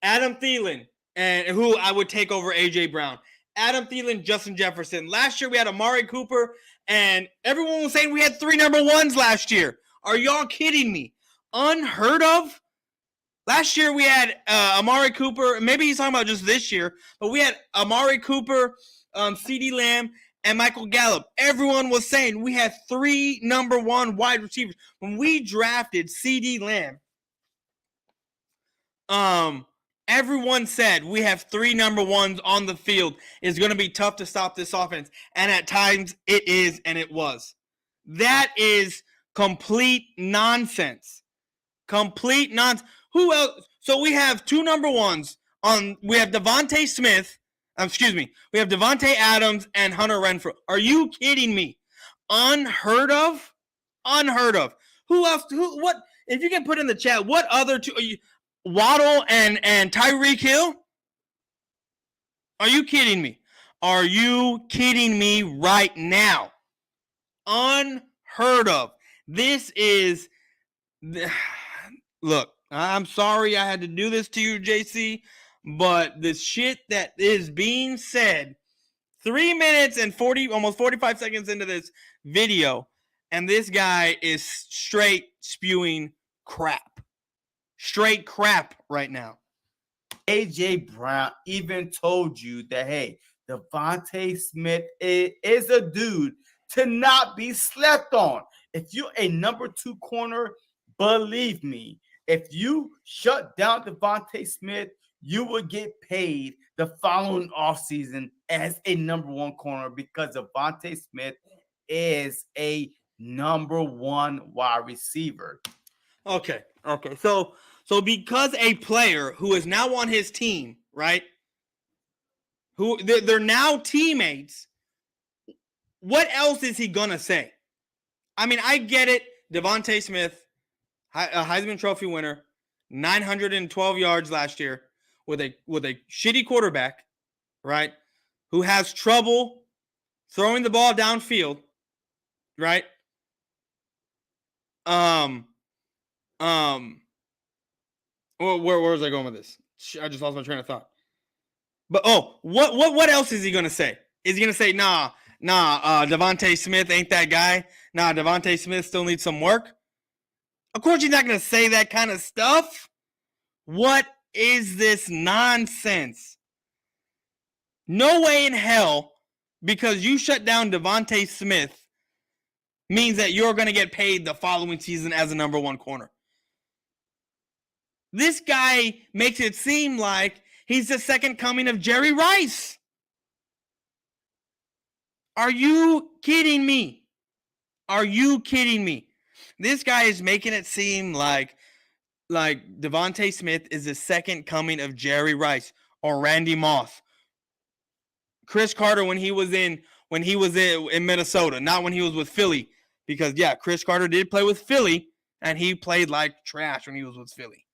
Adam Thielen, and who I would take over AJ Brown. Adam Thielen, Justin Jefferson. Last year we had Amari Cooper, and everyone was saying we had 3 number 1s last year. Are y'all kidding me? Unheard of? Last year we had Amari Cooper. Maybe he's talking about just this year, but we had Amari Cooper, CeeDee Lamb, and Michael Gallup. Everyone was saying we had 3 number 1 wide receivers. When we drafted CeeDee Lamb, Everyone said we have 3 number ones on the field. It's going to be tough to stop this offense. And at times it is, and it was. That is complete nonsense. Complete nonsense. Who else? So we have 2 number ones on. We have Devontae Smith. We have Devontae Adams and Hunter Renfrow. Are you kidding me? Unheard of. Unheard of. Who else? What? If you can put in the chat, what other 2? Waddle and Tyreek Hill? Are you kidding me? Are you kidding me right now? Unheard of. This is... Look, I'm sorry I had to do this to you, JC, but the shit that is being said 3 minutes and almost 45 seconds into this video, and this guy is straight spewing crap. Straight crap right now. A.J. Brown even told you that, hey, Devontae Smith is a dude to not be slept on. If you're a number 2 corner, believe me, if you shut down Devontae Smith, you will get paid the following offseason as a number 1 corner because Devontae Smith is a number 1 wide receiver. Okay. So because a player who is now on his team, right? Who they're now teammates, what else is he gonna say? I mean, I get it. Devontae Smith, a Heisman Trophy winner, 912 yards last year with a shitty quarterback, right? Who has trouble throwing the ball downfield, right? Where was I going with this? I just lost my train of thought. But what else is he gonna say? Is he gonna say, Devontae Smith ain't that guy? Nah, Devontae Smith still needs some work? Of course he's not gonna say that kind of stuff. What is this nonsense? No way in hell, because you shut down Devontae Smith, means that you're gonna get paid the following season as a number 1 corner. This guy makes it seem like he's the second coming of Jerry Rice. Are you kidding me? Are you kidding me? This guy is making it seem like Devontae Smith is the second coming of Jerry Rice or Randy Moss. Chris Carter when he was in Minnesota, not when he was with Philly. Because, yeah, Chris Carter did play with Philly, and he played like trash when he was with Philly.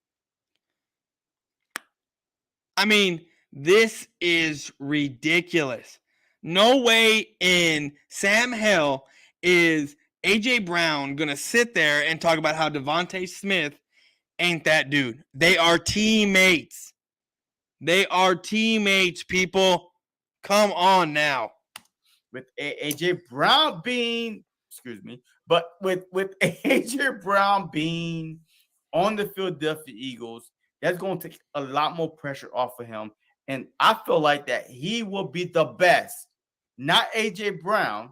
I mean, this is ridiculous. No way in Sam hell is A.J. Brown going to sit there and talk about how Devontae Smith ain't that dude. They are teammates. They are teammates, people. Come on now. With A.J. Brown being, but with A.J. Brown being on the Philadelphia Eagles, that's going to take a lot more pressure off of him. And I feel like that he will be the best. Not A.J. Brown,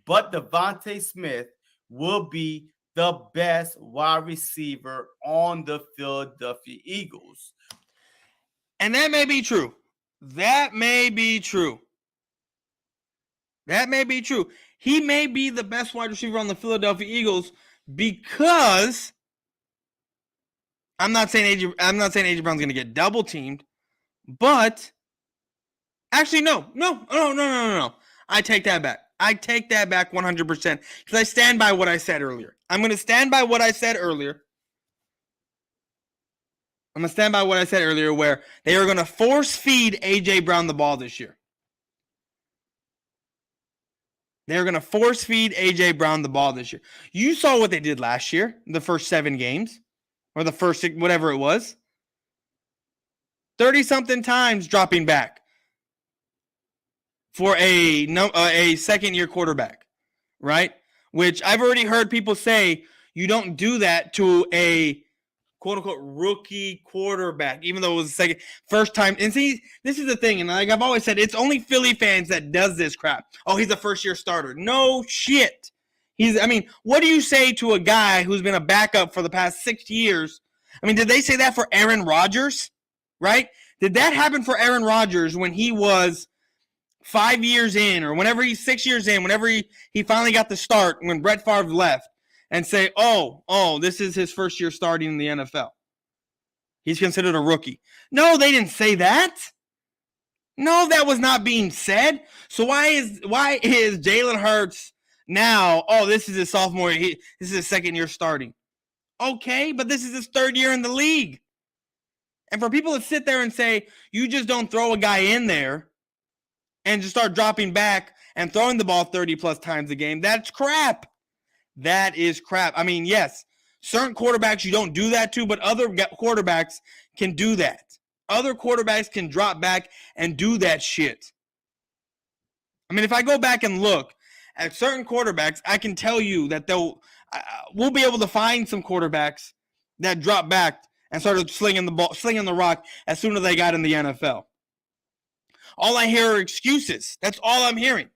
but Devontae Smith will be the best wide receiver on the Philadelphia Eagles. And that may be true. That may be true. He may be the best wide receiver on the Philadelphia Eagles because I'm not saying A.J. Brown's going to get double teamed, but actually no. I take that back. 100% because I stand by what I said earlier. I'm going to stand by what I said earlier. Where they are going to force feed A.J. Brown the ball this year. They're going to force feed A.J. Brown the ball this year. You saw what they did last year, the first 7 games, or the first, whatever it was. 30-something times dropping back for a second-year quarterback, right? Which I've already heard people say you don't do that to a quote-unquote rookie quarterback, even though it was the first time. And see, this is the thing, and like I've always said, it's only Philly fans that does this crap. Oh, he's a first-year starter. No shit. What do you say to a guy who's been a backup for the past 6 years? I mean, did they say that for Aaron Rodgers? right? Did that happen for Aaron Rodgers when he was 5 years in, or whenever he's 6 years in, whenever he finally got the start when Brett Favre left, and say, oh, this is his first year starting in the NFL. He's considered a rookie. No, they didn't say that. No, that was not being said. So why is Jalen Hurts now, this is his sophomore year, this is his second year starting. Okay, but this is his third year in the league. And for people to sit there and say, you just don't throw a guy in there and just start dropping back and throwing the ball 30 plus times a game, that's crap. That is crap. I mean, yes, certain quarterbacks you don't do that to, but other quarterbacks can do that. Other quarterbacks can drop back and do that shit. I mean, if I go back and look at certain quarterbacks, I can tell you that we'll be able to find some quarterbacks that drop back and started slinging the rock as soon as they got in the NFL. All I hear are excuses. That's all I'm hearing.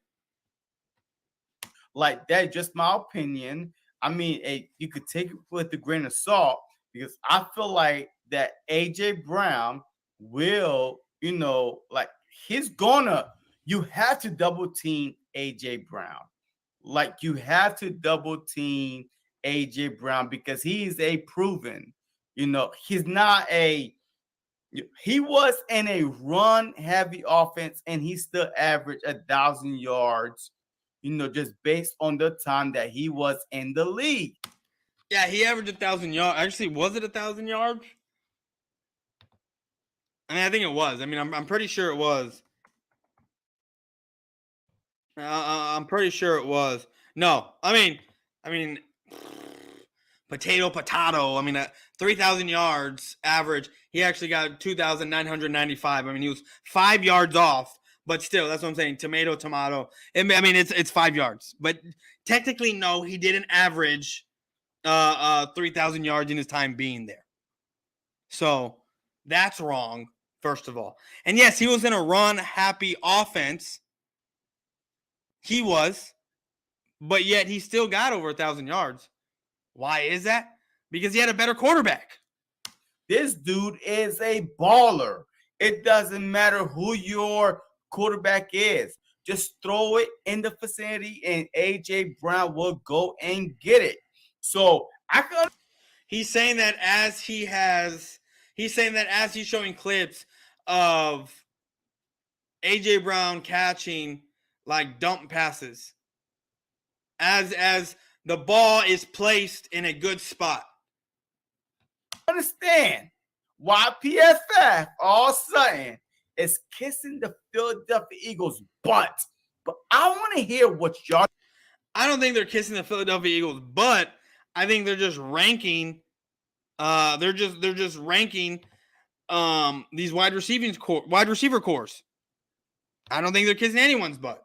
Like, that's just my opinion. I mean, you could take it with a grain of salt, because I feel like that AJ Brown will, you have to double team AJ Brown. Like, you have to double team AJ Brown because he's a proven, he's not he was in a run heavy offense and he still averaged 1,000 yards, just based on the time that he was in the league. Yeah, he averaged 1,000 yards. Actually, was it 1,000 yards? I mean, I think it was. I mean, I'm pretty sure it was. I'm pretty sure it was. No, I mean, potato. I mean, 3,000 yards average. He actually got 2,995. I mean, he was 5 yards off, but still, that's what I'm saying. Tomato. I mean, it's 5 yards, but technically, no, he didn't average 3,000 yards in his time being there. So that's wrong, first of all. And yes, he was in a run-happy offense. He was, but yet he still got over 1,000 yards. Why is that? Because he had a better quarterback. This dude is a baller. It doesn't matter who your quarterback is. Just throw it in the vicinity and AJ Brown will go and get it. So he's saying that as he's showing clips of AJ Brown catching like dump passes as the ball is placed in a good spot. Understand why PFF all of a sudden is kissing the Philadelphia Eagles' butt. But I want to hear what y'all. I don't think they're kissing the Philadelphia Eagles' butt. I think they're just ranking. They're just ranking these wide receiver cores. I don't think they're kissing anyone's butt.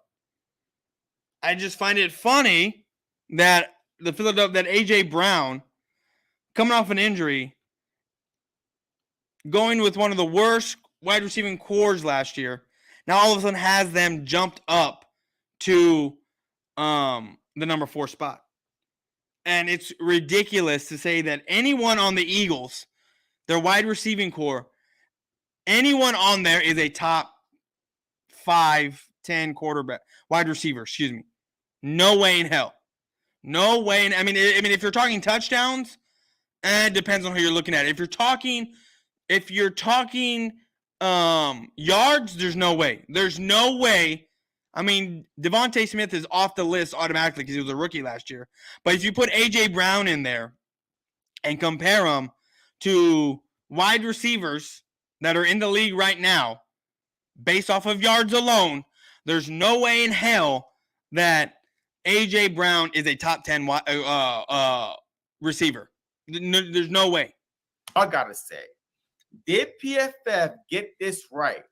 I just find it funny that that AJ Brown, coming off an injury, going with one of the worst wide receiving cores last year, now all of a sudden has them jumped up to the number 4 spot. And it's ridiculous to say that anyone on the Eagles, their wide receiving core, anyone on there is a top 5, 10 quarterback, wide receiver, No way in hell. No way. I mean, if you're talking touchdowns, it depends on who you're looking at. If you're talking yards, there's no way. There's no way. I mean, Devontae Smith is off the list automatically because he was a rookie last year. But if you put A.J. Brown in there and compare him to wide receivers that are in the league right now, based off of yards alone, there's no way in hell that A.J. Brown is a top 10 receiver. There's no way. I got to say, did PFF get this right?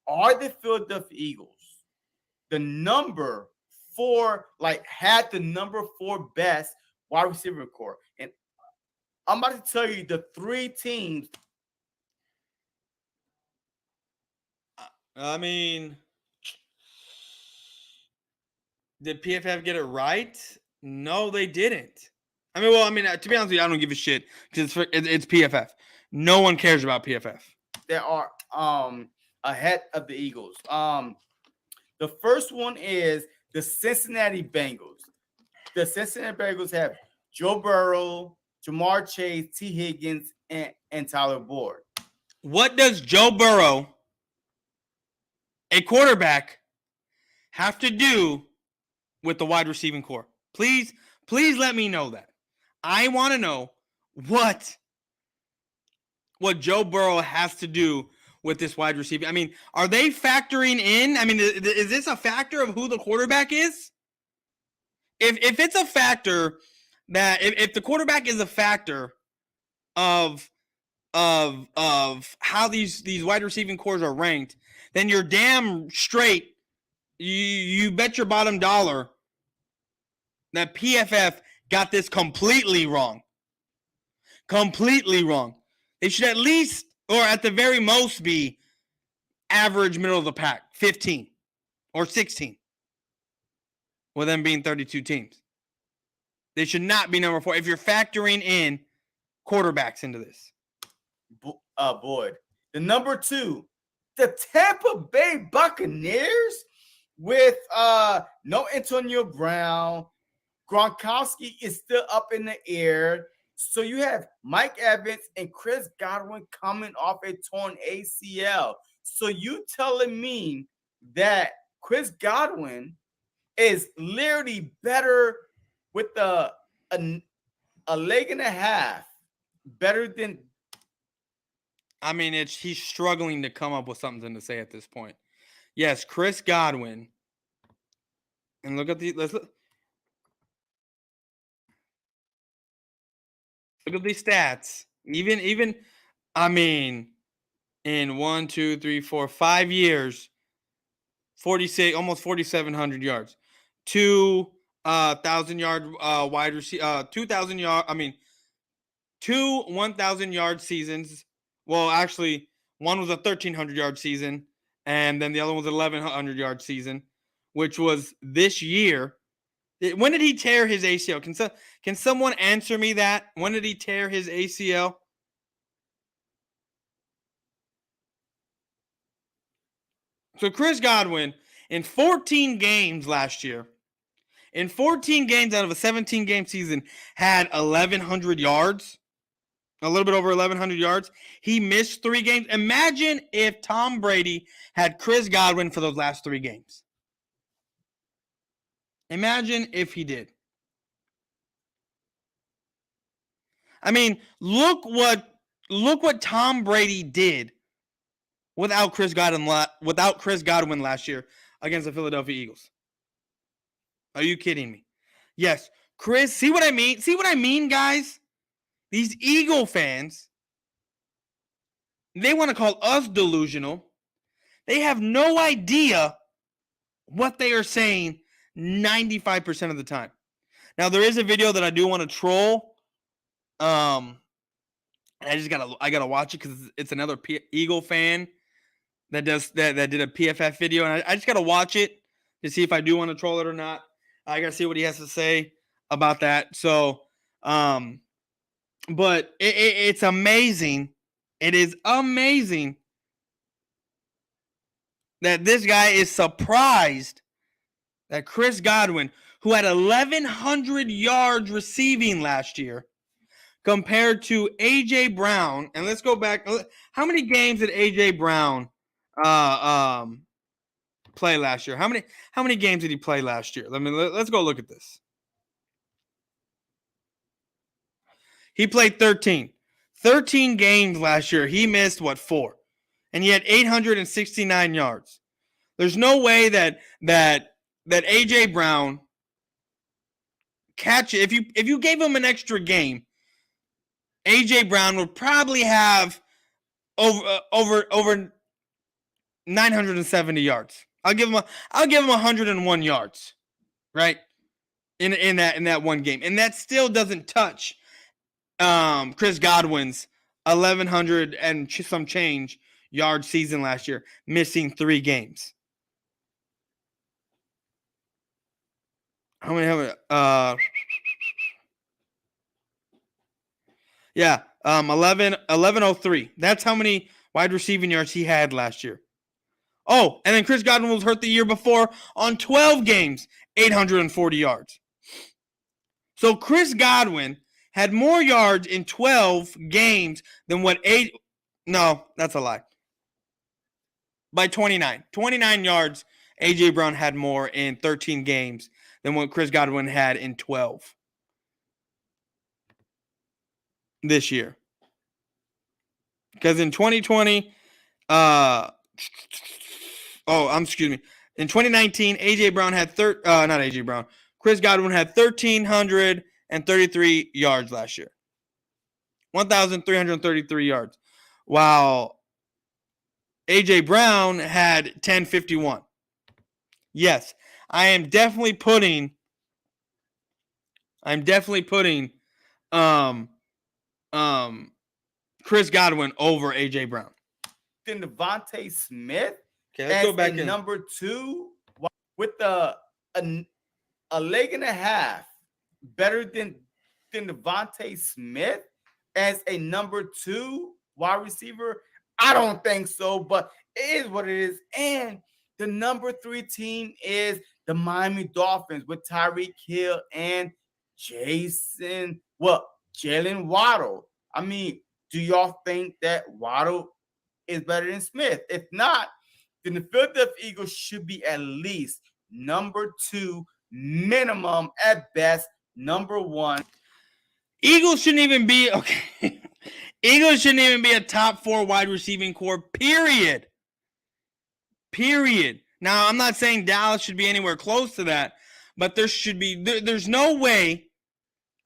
Are the Philadelphia Eagles the number 4, had the number 4 best wide receiver core? And I'm about to tell you the 3 teams. I mean, did PFF get it right? No, they didn't. To be honest with you, I don't give a shit because it's PFF. No one cares about PFF. that are ahead of the Eagles. The first one is the Cincinnati Bengals. The Cincinnati Bengals have Joe Burrow, Jamar Chase, T. Higgins, and Tyler Boyd. What does Joe Burrow, a quarterback, have to do with the wide receiving core? Please let me know that. I want to know what Joe Burrow has to do with this wide receiver. I mean, are they factoring in? I mean, is this a factor of who the quarterback is? If it's a factor that if the quarterback is a factor of how these wide receiving cores are ranked, then you're damn straight. You bet your bottom dollar that PFF got this completely wrong. Completely wrong. They should at least, or at the very most, be average middle of the pack, 15 or 16, with them being 32 teams. They should not be number 4 if you're factoring in quarterbacks into this. Boyd. The number 2, the Tampa Bay Buccaneers with no Antonio Brown. Gronkowski is still up in the air. So you have Mike Evans and Chris Godwin coming off a torn ACL. So you telling me that Chris Godwin is literally better with a leg and a half better than. I mean, he's struggling to come up with something to say at this point. Yes, Chris Godwin. And look at let's look at these stats. Even I mean, in 1, 2, 3, 4, 5 years, 46, almost 4,700 yards, 2,000-yard wide receiver, 2,000 yard. I mean, 2 1,000-yard seasons. Well, actually, one was a 1,300-yard season, and then the other one was an 1,100-yard season, which was this year. When did he tear his ACL? Can someone answer me that? When did he tear his ACL? So Chris Godwin, in 14 games last year, in 14 games out of a 17-game season, had 1,100 yards, a little bit over 1,100 yards. He missed 3 games. Imagine if Tom Brady had Chris Godwin for those last 3 games. Imagine if he did. I mean, look what Tom Brady did without Chris Godwin last year against the Philadelphia Eagles. Are you kidding me? Yes, Chris. See what I mean? See what I mean, guys? These Eagle fans, they want to call us delusional. They have no idea what they are saying 95% of the time. Now, there is a video that I do want to troll. I gotta watch it because it's another Eagle fan that did a PFF video, and I just gotta watch it to see if I do want to troll it or not. I gotta see what he has to say about that. So, but it's amazing. It is amazing that this guy is surprised that Chris Godwin, who had 1,100 yards receiving last year, compared to A.J. Brown, and let's go back. How many games did A.J. Brown play last year? How many games did he play last year? Let's go look at this. He played 13 games last year. He missed 4, and he had 869 yards. There's no way that A.J. Brown catch it. If you gave him an extra game, A.J. Brown would probably have over 970 yards. I'll give him 101 yards, right? In that one game, and that still doesn't touch Chris Godwin's 1,100 and some change yard season last year, missing 3 games. How many have yeah, 1103. That's how many wide receiving yards he had last year. Oh, and then Chris Godwin was hurt the year before on 12 games, 840 yards. So Chris Godwin had more yards in 12 games than what no, that's a lie. By 29. 29 yards, A.J. Brown had more in 13 games than what Chris Godwin had in 12 this year. Because in 2020, excuse me. In 2019, A.J. Brown had not A.J. Brown. Chris Godwin had 1,333 yards last year. 1,333 yards. While A.J. Brown had 1,051. Yes, I am definitely putting Chris Godwin over A.J. Brown. Then Devontae Smith Okay, let's go back in. number 2 with a leg and a half better than Devontae Smith as a number 2 wide receiver. I don't think so, but it is what it is. And the number 3 team is the Miami Dolphins with Tyreek Hill and Jalen Waddle. I mean, do y'all think that Waddle is better than Smith? If not, then the Philadelphia Eagles should be at least number 2, minimum at best, number 1. Eagles shouldn't even be Eagles shouldn't even be a top 4 wide receiving core, period. Now, I'm not saying Dallas should be anywhere close to that, but there's no way.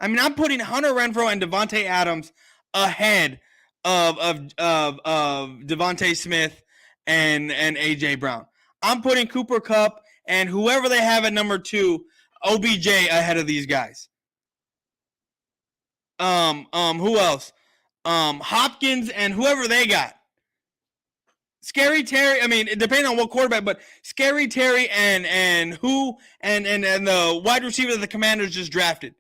I mean, I'm putting Hunter Renfrow and Devontae Adams ahead of Devontae Smith and A.J. Brown. I'm putting Cooper Kupp and whoever they have at number 2, OBJ, ahead of these guys. Who else? Hopkins and whoever they got. Scary Terry, I mean, depending on what quarterback, but Scary Terry and the wide receiver that the Commanders just drafted.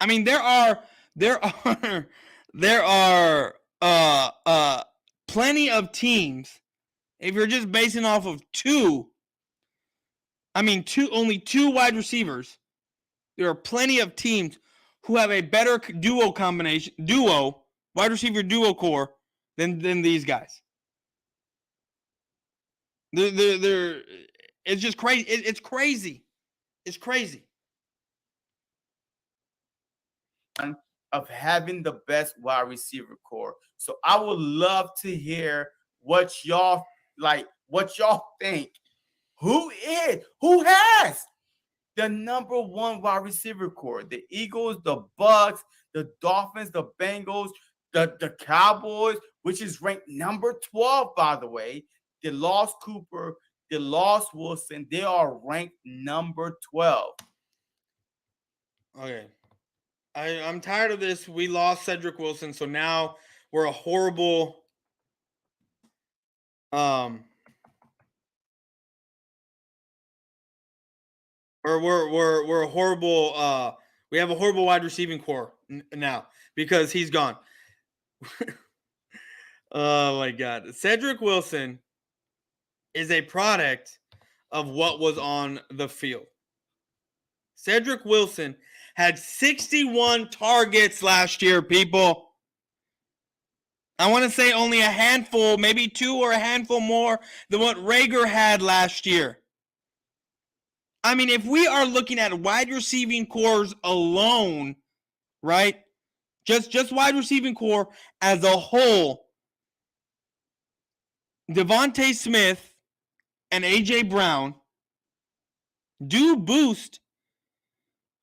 I mean, there are plenty of teams. If you're just basing off of only 2 wide receivers, there are plenty of teams who have a better wide receiver duo core than these guys. It's just crazy. It's crazy. It's crazy. Of having the best wide receiver core. So I would love to hear what y'all think. Who has the number 1 wide receiver core? The Eagles, the Bucks, the Dolphins, the Bengals, the Cowboys, which is ranked number 12, by the way. They lost Cooper, they lost Wilson. They are ranked number 12. Okay. I'm tired of this. We lost Cedric Wilson, so now we're a horrible we're a horrible we have a horrible wide receiving core now because he's gone. Oh my God. Cedric Wilson is a product of what was on the field. Cedric Wilson had 61 targets last year, people. I want to say only a handful, maybe 2 or a handful more than what Rager had last year. I mean, if we are looking at wide receiving cores alone, right? Just wide receiving core as a whole, Devontae Smith and A.J. Brown do boost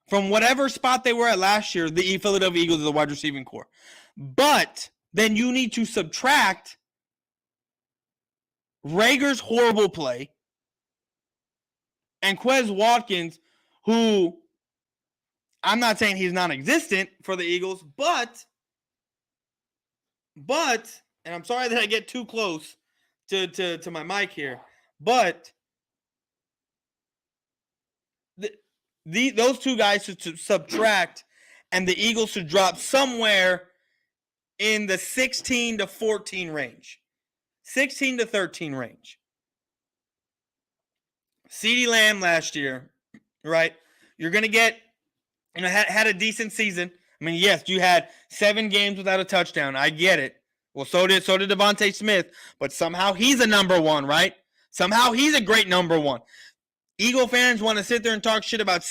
from whatever spot they were at last year, the Philadelphia Eagles, the wide receiving core. But then you need to subtract Rager's horrible play and Quez Watkins, who I'm not saying he's non-existent for the Eagles, but, and I'm sorry that I get too close to my mic here, but those 2 guys should subtract, and the Eagles should drop somewhere in the 16 to 14 range, 16 to 13 range. CeeDee Lamb last year, right? You're going to get, had a decent season. I mean, yes, you had 7 games without a touchdown. I get it. Well, so did Devontae Smith, but somehow he's a number one, right? Somehow he's a great number one. Eagle fans want to sit there and talk shit about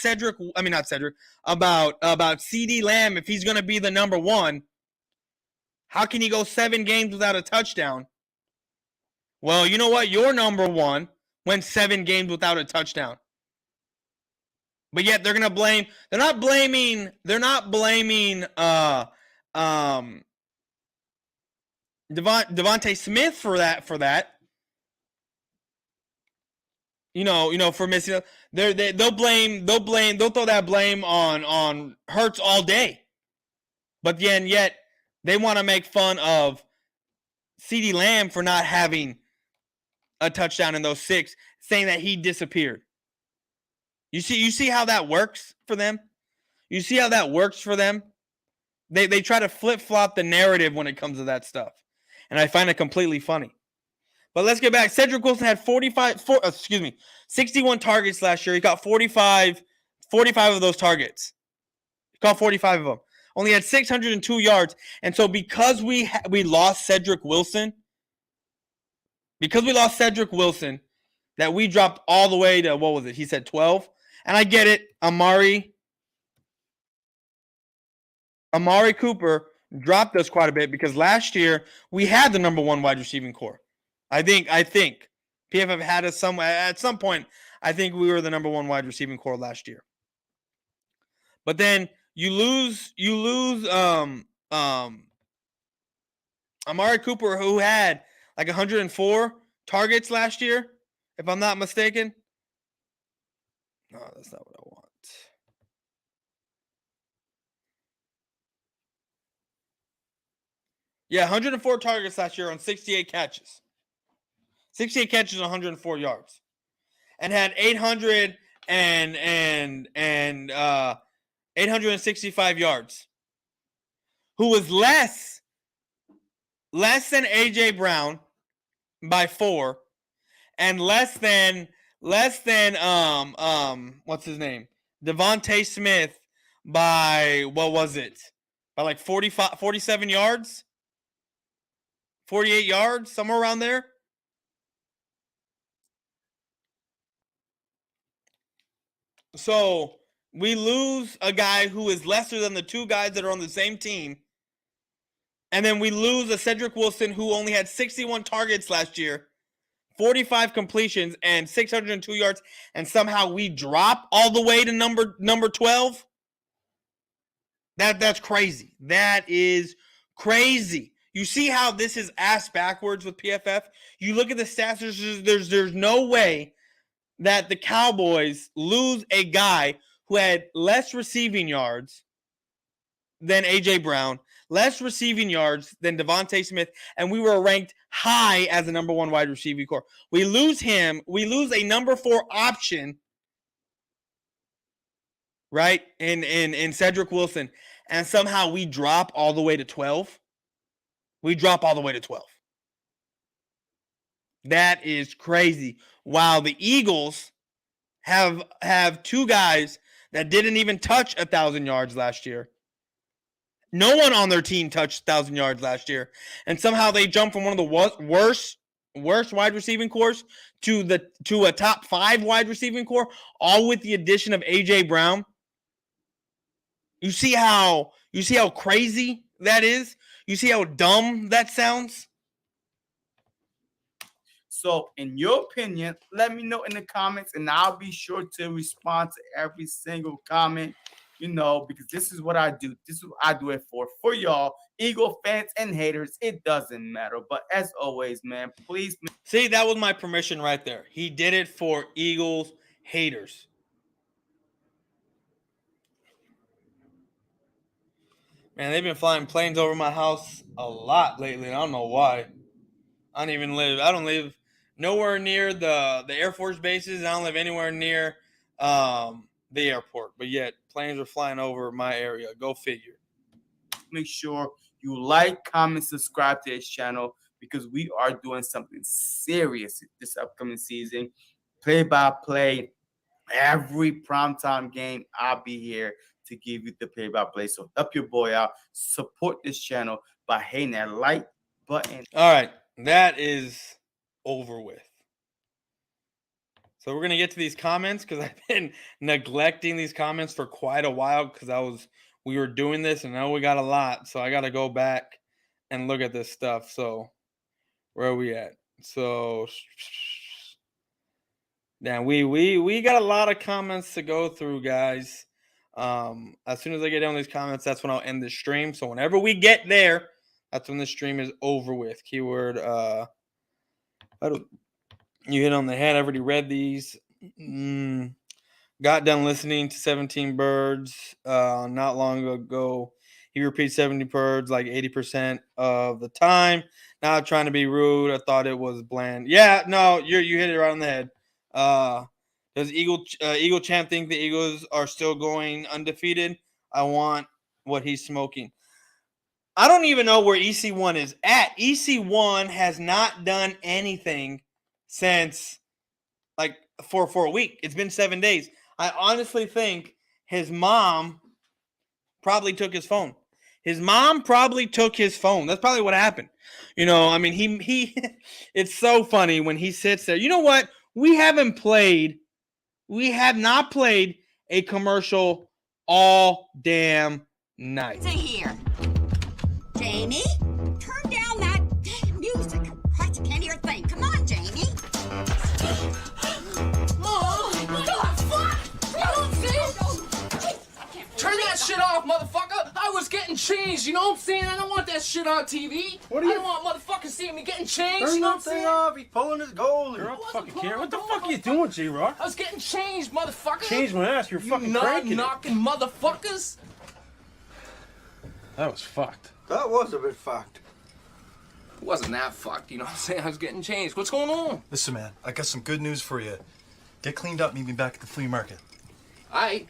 about CeeDee Lamb if he's going to be the number one. How can he go 7 games without a touchdown? Well, you know what? You're number one went 7 games without a touchdown. But yet they're gonna blame. They're not blaming Devontae Smith for that. For missing. They'll throw that blame on Hurts all day. But yet they want to make fun of CeeDee Lamb for not having a touchdown in those 6, saying that he disappeared. You see how that works for them? You see how that works for them? They try to flip-flop the narrative when it comes to that stuff. And I find it completely funny. But let's get back. Cedric Wilson had 61 targets last year. He got 45 of those targets. He caught 45 of them. Only had 602 yards. And so because we lost Cedric Wilson, that we dropped all the way to, what was it? He said 12. And I get it. Amari Cooper dropped us quite a bit because last year we had the number one wide receiving core. I think PFF had us at some point. I think we were the number one wide receiving core last year. But then you lose Amari Cooper, who had like 104 targets last year, if I'm not mistaken. No, that's not what I want. Yeah, 104 targets last year on 68 catches. 68 catches, 104 yards. And had 865 yards. Who was less than AJ Brown by 4 and less than what's his name? Devontae Smith by, what was it? By like 47 yards? 48 yards, somewhere around there. So we lose a guy who is lesser than the 2 guys that are on the same team. And then we lose a Cedric Wilson who only had 61 targets last year, 45 completions, and 602 yards. And somehow we drop all the way to number 12. That's crazy. That is crazy. You see how this is ass backwards with PFF? You look at the stats, there's no way that the Cowboys lose a guy who had less receiving yards than A.J. Brown, less receiving yards than Devontae Smith, and we were ranked high as the number one wide receiving core. We lose him. We lose a number 4 option, right, in Cedric Wilson, and somehow we drop all the way to 12. We drop all the way to 12. That is crazy. Wow, the Eagles have 2 guys that didn't even touch 1,000 yards last year. No one on their team touched 1,000 yards last year. And somehow they jumped from one of the worst wide receiving cores to a top 5 wide receiving core, all with the addition of A.J. Brown. You see how crazy that is? You see how dumb that sounds? So, in your opinion, let me know in the comments, and I'll be sure to respond to every single comment, because this is what I do. This is what I do it for y'all, Eagle fans and haters. It doesn't matter. But as always, man, please. See, that was my permission right there. He did it for Eagles haters. Man, they've been flying planes over my house a lot lately. I don't know why. I don't live nowhere near the Air Force bases. I don't live anywhere near the airport. But yet, planes are flying over my area. Go figure. Make sure you like, comment, subscribe to this channel because we are doing something serious this upcoming season. Play-by-play, every primetime game, I'll be here to give you the play-by-play. So help your boy out. Support this channel by hitting that like button. All right, that is over with. So we're gonna get to these comments because I've been neglecting these comments for quite a while because we were doing this and now we got a lot. So I gotta go back and look at this stuff. So where are we at? So yeah, we got a lot of comments to go through, guys. As soon as I get down these comments, that's when I'll end the stream. So whenever we get there, that's when the stream is over with. Keyword you hit on the head. I already read these. Got done listening to 17 Birds not long ago. He repeats 70 Birds like 80% of the time. Not trying to be rude. I thought it was bland. Yeah, no, you hit it right on the head. Does Eagle Champ think the Eagles are still going undefeated? I want what he's smoking. I don't even know where EC1 is at. EC1 has not done anything since like for a week. It's been 7 days. I honestly think his mom probably took his phone. His mom probably took his phone. That's probably what happened. You know, I mean, he it's so funny when he sits there. You know what? We have not played a commercial all damn night. Stay here. Jamie, turn down that damn music. I can't hear a thing. Come on, Jamie. Turn that shit off, motherfucker! I was getting changed, you know what I'm saying? I don't want that shit on TV. I don't want motherfuckers seeing me getting changed, you know what I'm saying? Off. He's pulling his goal. You're not fucking care. What the fuck are you doing, J-Rock? I was getting changed, motherfucker. Change my ass. You're fucking nut cranking knocking motherfuckers. That was fucked. That was a bit fucked. It wasn't that fucked, you know what I'm saying? I was getting changed. What's going on? Listen, man, I got some good news for you. Get cleaned up, meet me back at the flea market. Aight.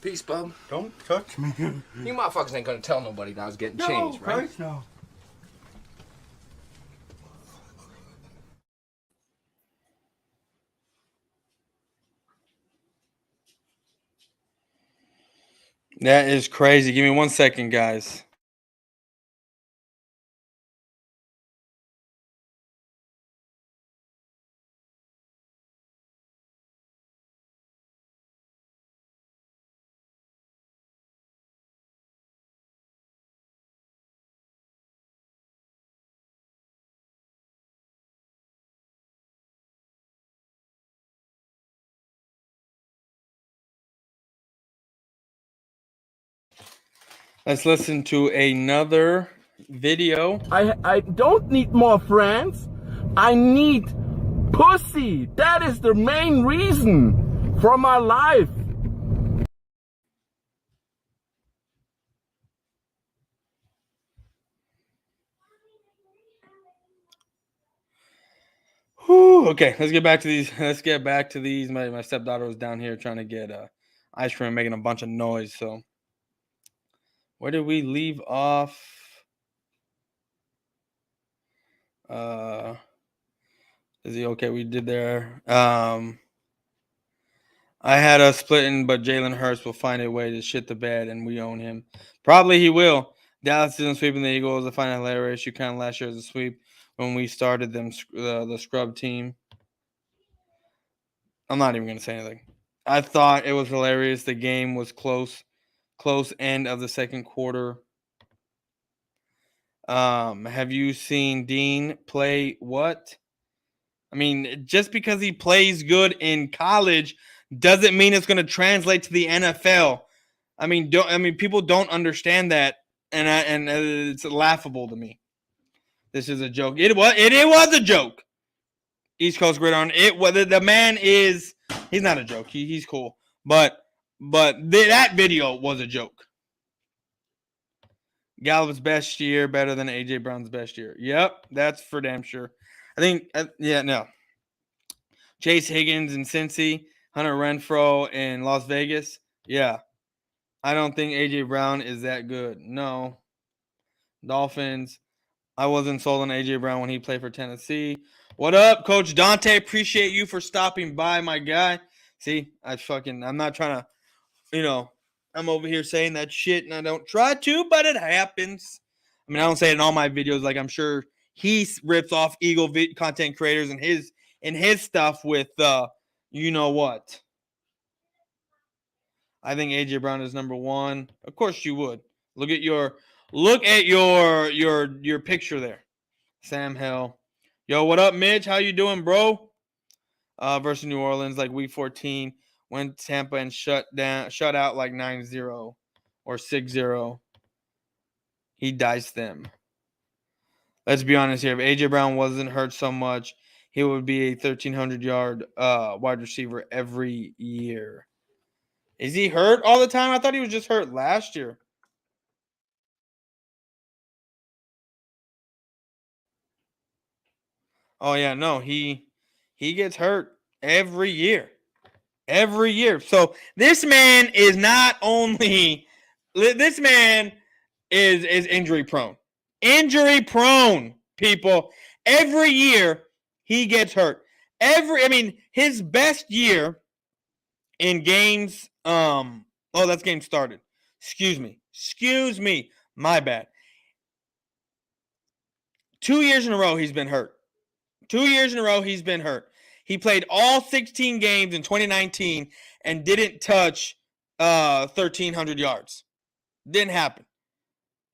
Peace, bub. Don't touch me. You motherfuckers ain't gonna tell nobody that I was getting changed, right? Christ, no. That is crazy. Give me 1 second, guys. Let's listen to another video. I don't need more friends. I need pussy. That is the main reason for my life. Whew, okay, let's get back to these. My stepdaughter was down here trying to get ice cream, making a bunch of noise. So where did we leave off? Is he okay? We did there. I had us splitting, but Jalen Hurts will find a way to shit the bed, and we own him. Probably he will. Dallas isn't sweeping the Eagles. I find it hilarious. You kind of last year as a sweep when we started them, the scrub team. I'm not even going to say anything. I thought it was hilarious. The game was close end of the second quarter. Have you seen Dean play what? I mean, just because he plays good in college doesn't mean it's going to translate to the NFL. I mean, people don't understand that, and it's laughable to me. This is a joke. It was a joke. East Coast Gridiron. The man is, he's not a joke. He's cool, but that video was a joke. Gallup's best year better than AJ Brown's best year. Yep, that's for damn sure. I think, no. Chase Higgins in Cincy, Hunter Renfrow in Las Vegas. Yeah, I don't think AJ Brown is that good. No, Dolphins. I wasn't sold on AJ Brown when he played for Tennessee. What up, Coach Dante? Appreciate you for stopping by, my guy. See, I'm not trying to, I'm over here saying that shit and I don't try to, but it happens. I mean, I don't say it in all my videos. Like, I'm sure he rips off Eagle content creators and his stuff with you know what. I think AJ Brown is number one. Of course you would. Look at your picture there. Sam Hill. Yo, what up, Mitch? How you doing, bro? Versus New Orleans, like week 14, went Tampa and shut out like 9-0 or 6-0. He diced them. Let's be honest here. If AJ Brown wasn't hurt so much, he would be a 1,300-yard wide receiver every year. Is he hurt all the time? I thought he was just hurt last year. Oh, yeah, no, he gets hurt every year. Every year. So this man is not only – this man is injury prone. Injury prone, people. Every year he gets hurt. His best year in games that's game started. Excuse me. My bad. 2 years in a row he's been hurt. 2 years in a row he's been hurt. He played all 16 games in 2019 and didn't touch 1,300 yards. Didn't happen.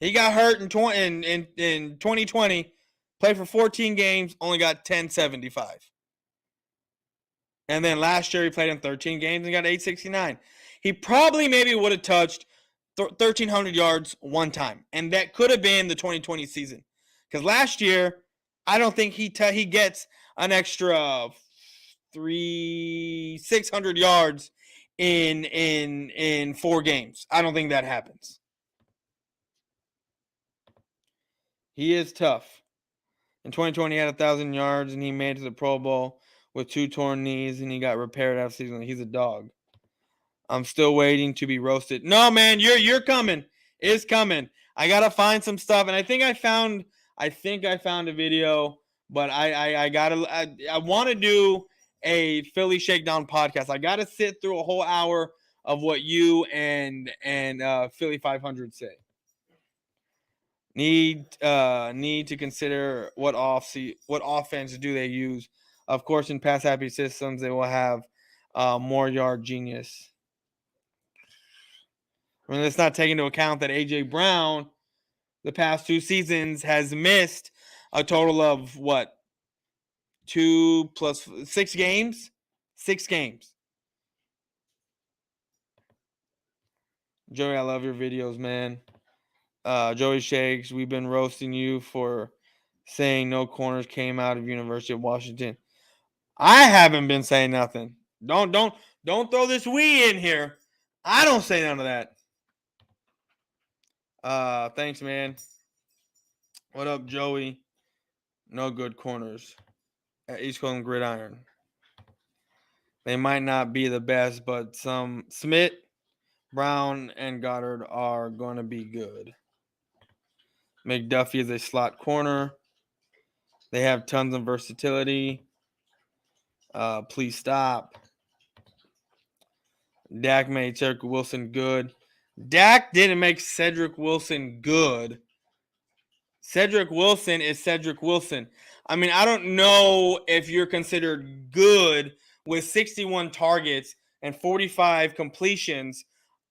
He got hurt in 2020, played for 14 games, only got 1075. And then last year he played in 13 games and got 869. He probably maybe would have touched 1,300 yards one time, and that could have been the 2020 season. Because last year, I don't think he gets an extra 600 yards in 4 games. I don't think that happens. He is tough. In 2020, he had 1,000 yards, and he made it to the Pro Bowl with 2 torn knees, and he got repaired after season. He's a dog. I'm still waiting to be roasted. No, man, you're coming. It's coming. I gotta find some stuff, and I think I found a video, but I want to do a Philly Shakedown podcast. I gotta sit through a whole hour of what you and Philly 500 say. Need to consider what offense do they use. Of course, in pass happy systems, they will have more yard genius. I mean, let's not take into account that AJ Brown, the past 2 seasons, has missed a total of 2 plus 6 games? 6 games. Joey, I love your videos, man. Joey Shakes, we've been roasting you for saying no corners came out of University of Washington. I haven't been saying nothing. Don't throw this we in here. I don't say none of that. Thanks, man. What up, Joey? No good corners at East Coast Gridiron. They might not be the best, but some Smith, Brown, and Goddard are going to be good. McDuffie is a slot corner. They have tons of versatility. Please stop. Dak made Cedric Wilson good. Dak didn't make Cedric Wilson good. Cedric Wilson is Cedric Wilson. I mean, I don't know if you're considered good with 61 targets and 45 completions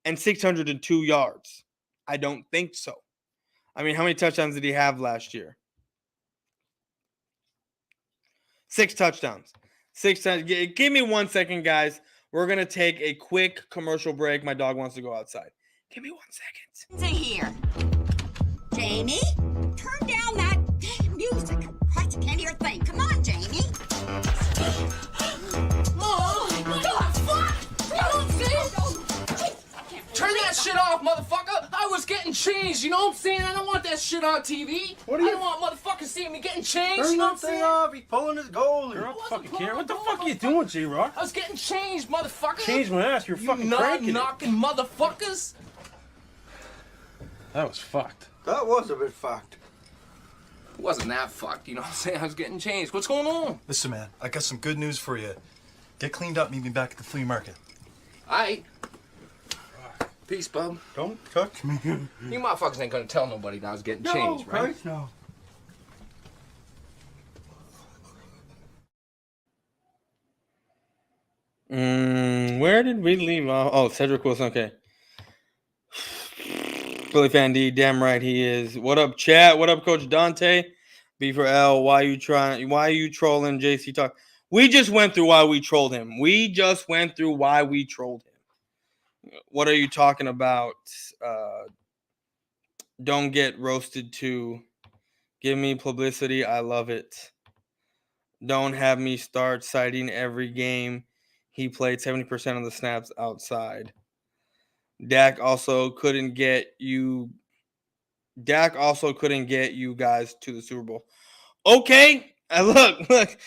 and 602 yards. I don't think so. I mean, how many touchdowns did he have last year? 6 touchdowns. 6 times. Give me 1 second, guys. We're going to take a quick commercial break. My dog wants to go outside. Give me 1 second. In here. Jamie, turn down that damn music. Christ, I can't hear a thing. Come on, Jamie. Oh, what the fuck? You don't see? Turn that shit off, motherfucker. I was getting changed, you know what I'm saying? I don't want that shit on TV. I don't want motherfuckers seeing me getting changed, you know what I'm saying? off. He's pulling his goalie. I don't fucking care. What the fuck are you doing, J-Rock? I was getting changed, motherfucker. Change my ass. You're fucking nut cranking it. knocking motherfuckers. That was fucked. That was a bit fucked. It wasn't that fucked, you know what I'm saying? I was getting changed. What's going on? Listen, man, I got some good news for you. Get cleaned up, meet me back at the flea market. Aight. Peace, bub. Don't touch me. You motherfuckers ain't gonna tell nobody that I was getting changed, right? Christ, no. Where did we leave off? Oh, Cedric Wilson. Okay. Philly fan D, damn right he is. What up, chat? What up, Coach Dante? B for L. Why you trolling JC Talk? We just went through why we trolled him. What are you talking about? Don't get roasted too. Give me publicity. I love it. Don't have me start citing every game he played 70% of the snaps outside. Dak also couldn't get you guys to the Super Bowl. Okay, look.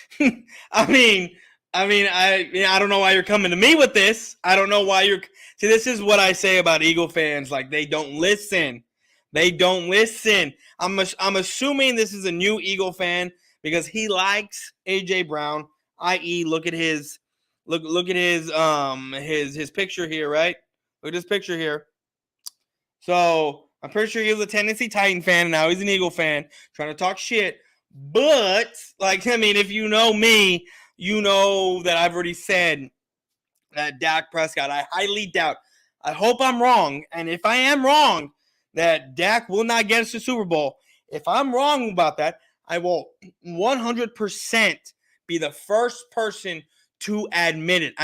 I mean, I don't know why you're coming to me with this. I don't know why you're. See, this is what I say about Eagle fans. Like, they don't listen. I'm assuming this is a new Eagle fan because he likes AJ Brown. I.e., look at his picture here, right? Look at this picture here. So I'm pretty sure he was a Tennessee Titan fan, and now he's an Eagle fan, trying to talk shit. But, if you know me, you know that I've already said that Dak Prescott, I highly doubt. I hope I'm wrong. And if I am wrong, that Dak will not get us to Super Bowl. If I'm wrong about that, I will 100% be the first person to admit it.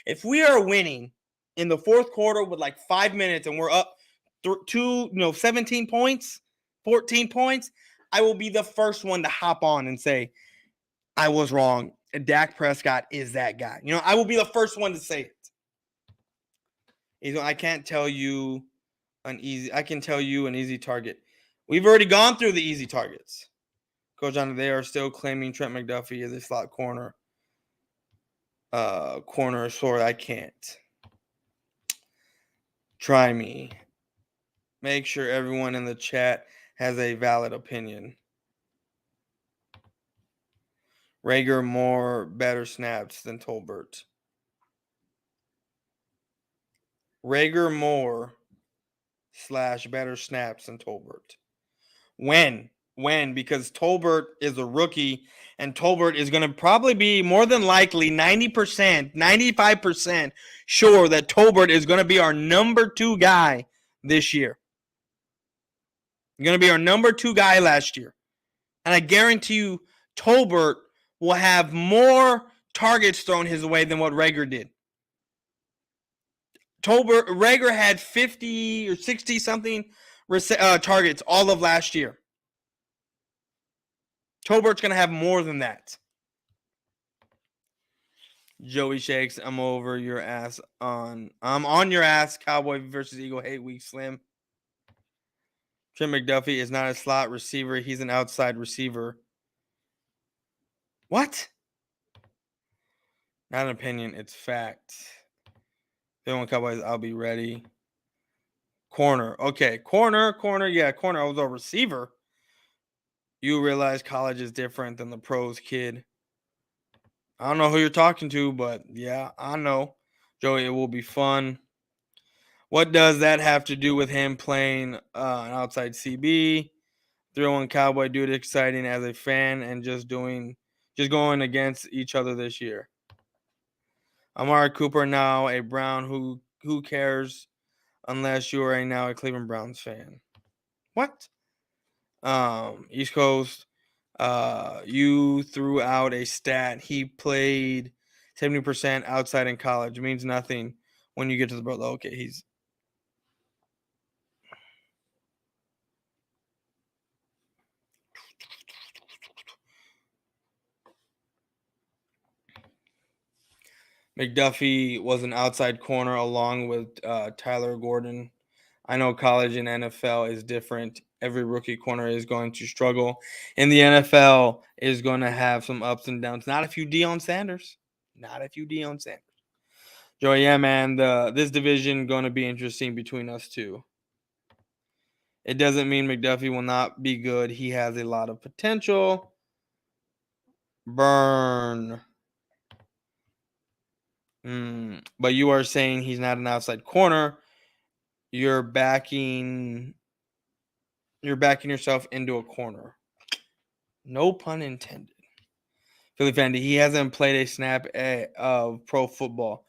If we are winning in the fourth quarter with 5 minutes and we're up 17 points, 14 points, I will be the first one to hop on and say, I was wrong. Dak Prescott is that guy. I will be the first one to say it. I can tell you an easy target. We've already gone through the easy targets. Coach John, they are still claiming Trent McDuffie as a slot corner. Sorry, I can't. Try me. Make sure everyone in the chat has a valid opinion. Rager more better snaps than Tolbert. Rager more / better snaps than Tolbert. When? Because Tolbert is a rookie, and Tolbert is going to probably be more than likely 90%, 95% sure that Tolbert is going to be our number 2 guy this year. Going to be our number 2 guy last year. And I guarantee you Tolbert will have more targets thrown his way than what Rager did. Rager had 50 or 60 something targets all of last year. Tolbert's going to have more than that. Joey Shakes, I'm on your ass, Cowboy versus Eagle hate week slim. Trent McDuffie is not a slot receiver. He's an outside receiver. What? Not an opinion. It's fact. If they want Cowboys, I'll be ready. Corner. Okay. Corner. Yeah, corner. I was a receiver. You realize college is different than the pros, kid. I don't know who you're talking to, but yeah, I know. Joey, it will be fun. What does that have to do with him playing an outside CB? 301 Cowboy, dude, exciting as a fan and just going against each other this year. Amari Cooper now a Brown. Who cares unless you are now a Cleveland Browns fan? What? East Coast. You threw out a stat. He played 70% outside in college. It means nothing when you get to the brother. Okay, he's. McDuffie was an outside corner along with Tyler Gordon. I know college and NFL is different. Every rookie corner is going to struggle. And the NFL is going to have some ups and downs. Not if you Deion Sanders. Joey, yeah, man. This division going to be interesting between us two. It doesn't mean McDuffie will not be good. He has a lot of potential. Burn. But you are saying he's not an outside corner. You're backing yourself into a corner. No pun intended. Philly Fendi, he hasn't played a snap of pro football.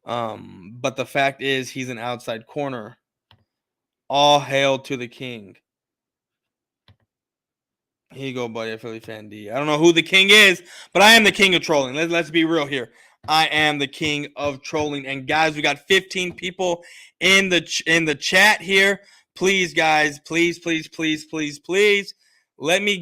But the fact is he's an outside corner. All hail to the king. Here you go, buddy, Philly Fendi. I don't know who the king is, but I am the king of trolling. Let's be real here. I am the king of trolling. And guys, we got 15 people in the chat here. Please, guys, please. Let me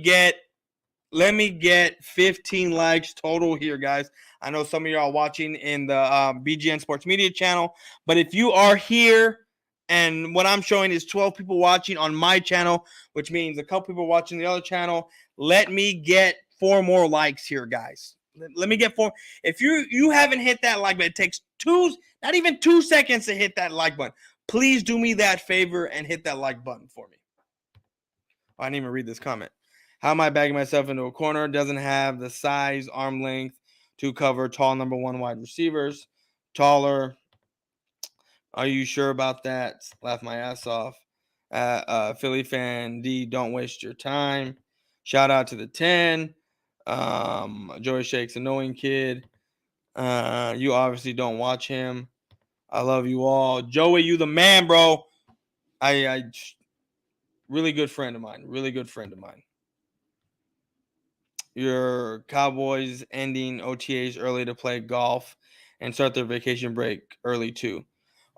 get 15 likes total here, guys. I know some of y'all are watching in the BGN Sports Media channel, but if you are here and what I'm showing is 12 people watching on my channel, which means a couple people watching the other channel, let me get 4 more likes here, guys. Let me get 4. If you haven't hit that like button, it takes not even 2 seconds to hit that like button. Please do me that favor and hit that like button for me. I didn't even read this comment. How am I bagging myself into a corner? Doesn't have the size, arm length to cover tall number 1 wide receivers. Taller. Are you sure about that? Laugh my ass off. Philly fan D, don't waste your time. Shout out to the 10. Joey Shake's annoying kid. You obviously don't watch him. I love you all. Joey, you the man, bro. I really good friend of mine. Really good friend of mine. Your Cowboys ending OTAs early to play golf and start their vacation break early too.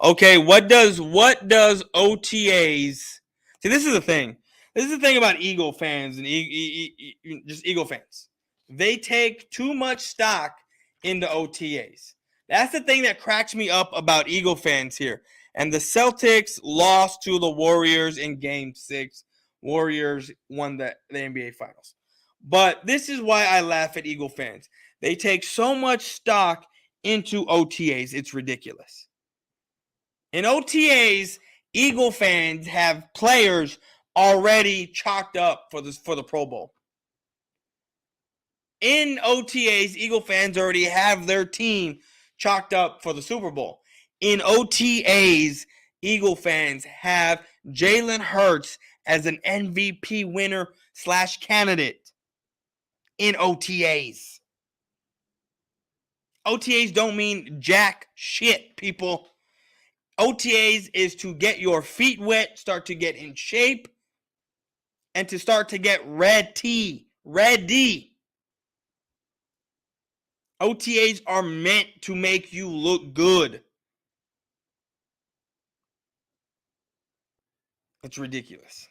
Okay, what does OTAs? See, this is the thing. This is the thing about Eagle fans and just Eagle fans. They take too much stock into OTAs. That's the thing that cracks me up about Eagle fans here. And the Celtics lost to the Warriors in Game 6. Warriors won the NBA Finals. But this is why I laugh at Eagle fans. They take so much stock into OTAs. It's ridiculous. In OTAs, Eagle fans have players already chalked up for the Pro Bowl. In OTAs, Eagle fans already have their team chalked up for the Super Bowl. In OTAs, Eagle fans have Jalen Hurts as an MVP winner / candidate. In OTAs. OTAs don't mean jack shit, people. OTAs is to get your feet wet, start to get in shape, and to start to get ready. OTAs are meant to make you look good. It's ridiculous.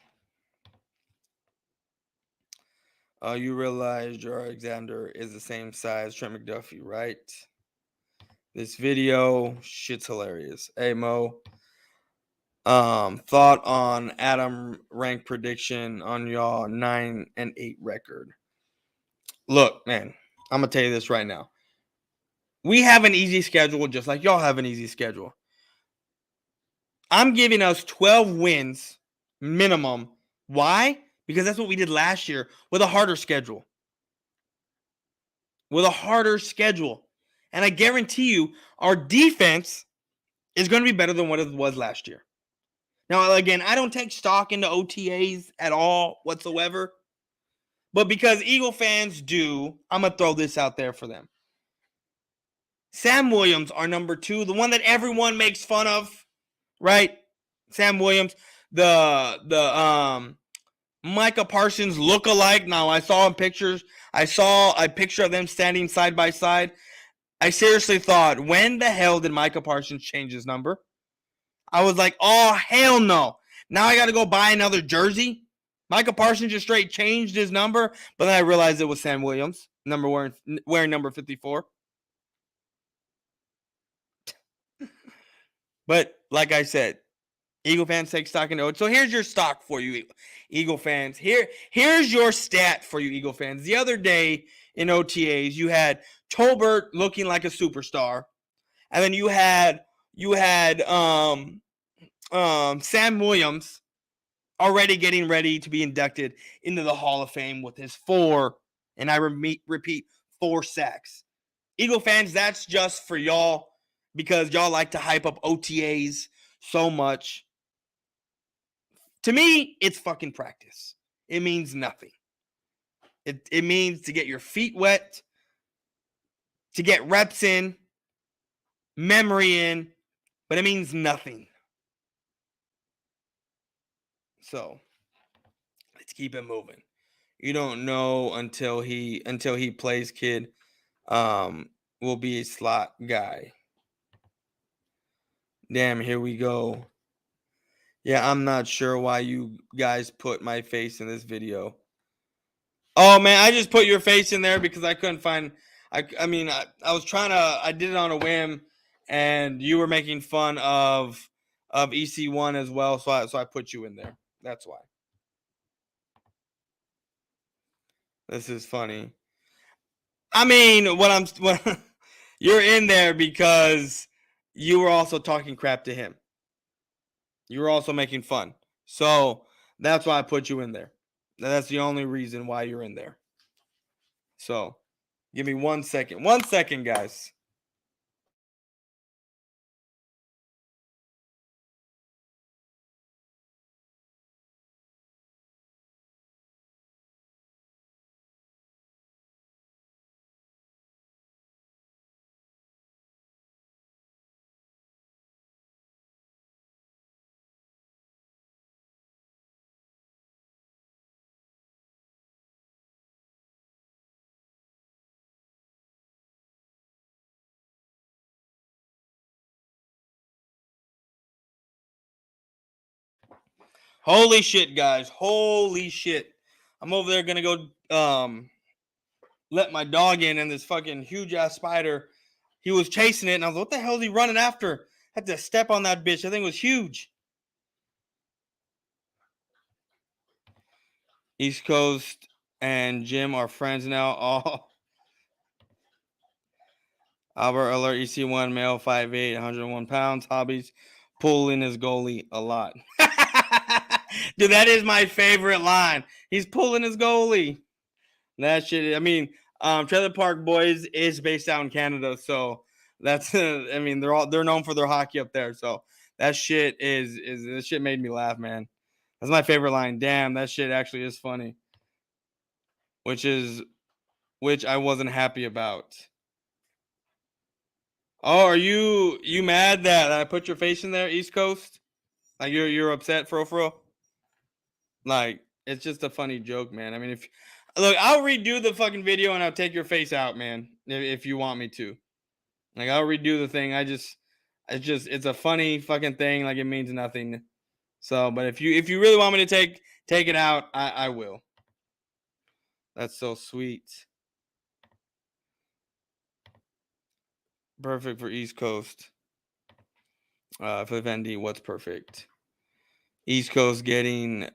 You realize Jar Alexander is the same size Trent McDuffie, right? This video, shit's hilarious. Hey, Mo. Thought on Adam rank prediction on y'all 9-8 record. Look, man, I'm going to tell you this right now. We have an easy schedule just like y'all have an easy schedule. I'm giving us 12 wins minimum. Why? Because that's what we did last year with a harder schedule. And I guarantee you, our defense is going to be better than what it was last year. Now, again, I don't take stock into OTAs at all whatsoever. But because Eagle fans do, I'm going to throw this out there for them. Sam Williams, our number 2, the one that everyone makes fun of, right? Sam Williams, the Micah Parsons look-alike. Now, I saw pictures. I saw a picture of them standing side by side. I seriously thought, when the hell did Micah Parsons change his number? I was like, oh, hell no. Now I got to go buy another jersey? Micah Parsons just straight changed his number, but then I realized it was Sam Williams, wearing number 54. But like I said, Eagle fans take stock in it. So here's your stock for you, Eagle fans. Here's your stat for you, Eagle fans. The other day in OTAs, you had Tolbert looking like a superstar, and then you had Sam Williams already getting ready to be inducted into the Hall of Fame with his 4, and I repeat, 4 sacks. Eagle fans, that's just for y'all because y'all like to hype up OTAs so much. To me, it's fucking practice. It means nothing. It means to get your feet wet, to get reps in, memory in, but it means nothing. So let's keep it moving. You don't know until he plays, kid. Will be a slot guy. Damn, here we go. Yeah, I'm not sure why you guys put my face in this video. Oh man, I just put your face in there because I couldn't find. I mean, I was trying to. I did it on a whim, and you were making fun of EC1 as well, so I put you in there. That's why. This is funny. I mean, you're in there because you were also talking crap to him. You were also making fun. So that's why I put you in there. That's the only reason why you're in there. So give me 1 second. 1 second, guys. Holy shit, guys. Holy shit. I'm over there gonna go let my dog in, and this fucking huge ass spider. He was chasing it, and I was like, what the hell is he running after? I had to step on that bitch. I think it was huge. East Coast and Jim are friends now. Oh. Albert Alert, EC1, male, 5'8", 101 pounds. Hobbies, pulling his goalie a lot. Dude, that is my favorite line. He's pulling his goalie. That shit. I mean, Trailer Park Boys is based out in Canada, so that's. I mean, they're known for their hockey up there. So that shit is this shit made me laugh, man. That's my favorite line. Damn, that shit actually is funny. Which I wasn't happy about. Oh, are you mad that I put your face in there, East Coast? Like you're upset for real? Like, it's just a funny joke, man. I mean, look, I'll redo the fucking video and I'll take your face out, man, if you want me to. Like, I'll redo the thing. It's a funny fucking thing. Like, it means nothing. So, but if you really want me to take it out, I will. That's so sweet. Perfect for East Coast. For Vendy, what's perfect? East Coast getting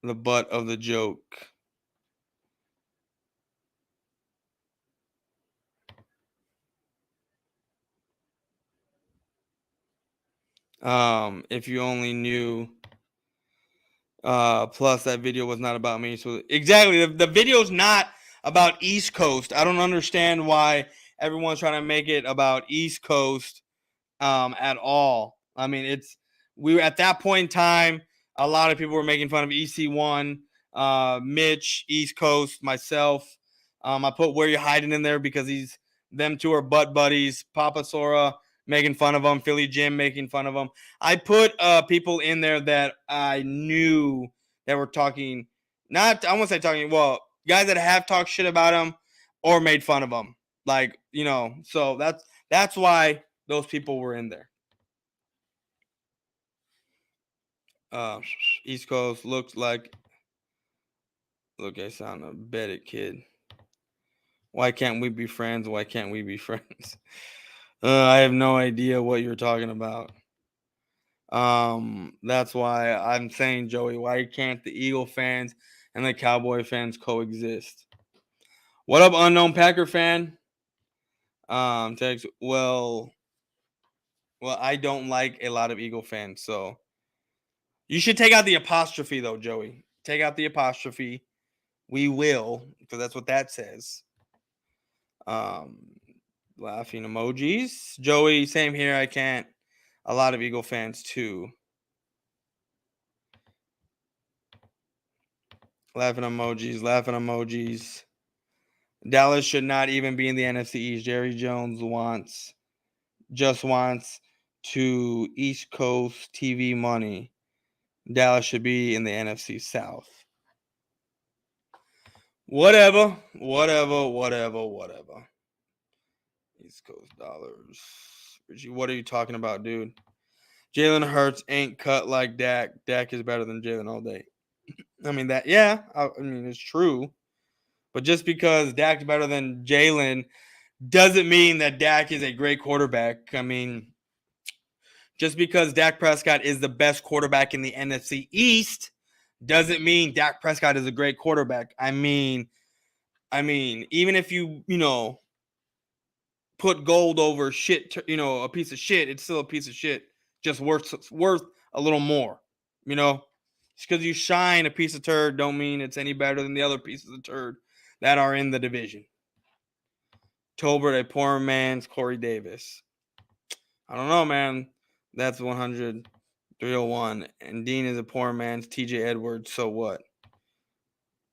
the butt of the joke. If you only knew. Plus that video was not about me. So exactly, the video's not about East Coast. I don't understand why everyone's trying to make it about East Coast at all. I mean, we were at that point in time, a lot of people were making fun of EC1, Mitch, East Coast, myself. I put Where You Hiding in there because them two are butt buddies. Papa Sora making fun of them, Philly Jim making fun of them. I put people in there that I knew that were talking, I won't say talking, well, guys that have talked shit about him or made fun of him. Like, so that's why those people were in there. East Coast looks like, look, I sound a betted kid. Why can't we be friends? Why can't we be friends? I have no idea what you're talking about. That's why I'm saying, Joey, why can't the Eagle fans and the Cowboy fans coexist? What up, unknown Packer fan? Text, well, I don't like a lot of Eagle fans, so You should take out the apostrophe, though, Joey. Take out the apostrophe. We will, because that's what that says. Laughing emojis. Joey, same here. I can't. A lot of Eagle fans, too. Laughing emojis. Laughing emojis. Dallas should not even be in the NFC East. Jerry Jones just wants to East Coast TV money. Dallas should be in the NFC South. Whatever. East Coast dollars. Richie, what are you talking about, dude? Jalen Hurts ain't cut like Dak. Dak is better than Jalen all day. I mean, it's true. But just because Dak's better than Jalen doesn't mean that Dak is a great quarterback. I mean, just because Dak Prescott is the best quarterback in the NFC East doesn't mean Dak Prescott is a great quarterback. I mean, even if you put gold over shit, a piece of shit, it's still a piece of shit, just worth a little more. Just because you shine a piece of turd don't mean it's any better than the other pieces of turd that are in the division. Tolbert, a poor man's Corey Davis. I don't know, man. That's 100, 301. And Dean is a poor man's TJ Edwards. So what?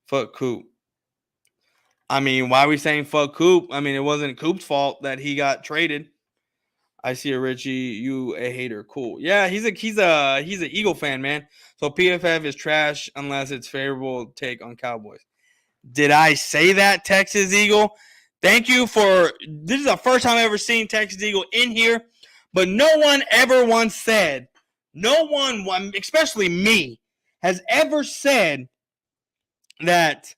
Fuck Coop. I mean, why are we saying fuck Coop? I mean, it wasn't Coop's fault that he got traded. I see a Richie, you a hater. Cool. Yeah, he's an Eagle fan, man. So PFF is trash unless it's favorable take on Cowboys. Did I say that, Texas Eagle? Thank you for this is the first time I've ever seen Texas Eagle in here, but no one ever once said, no one, especially me, has ever said that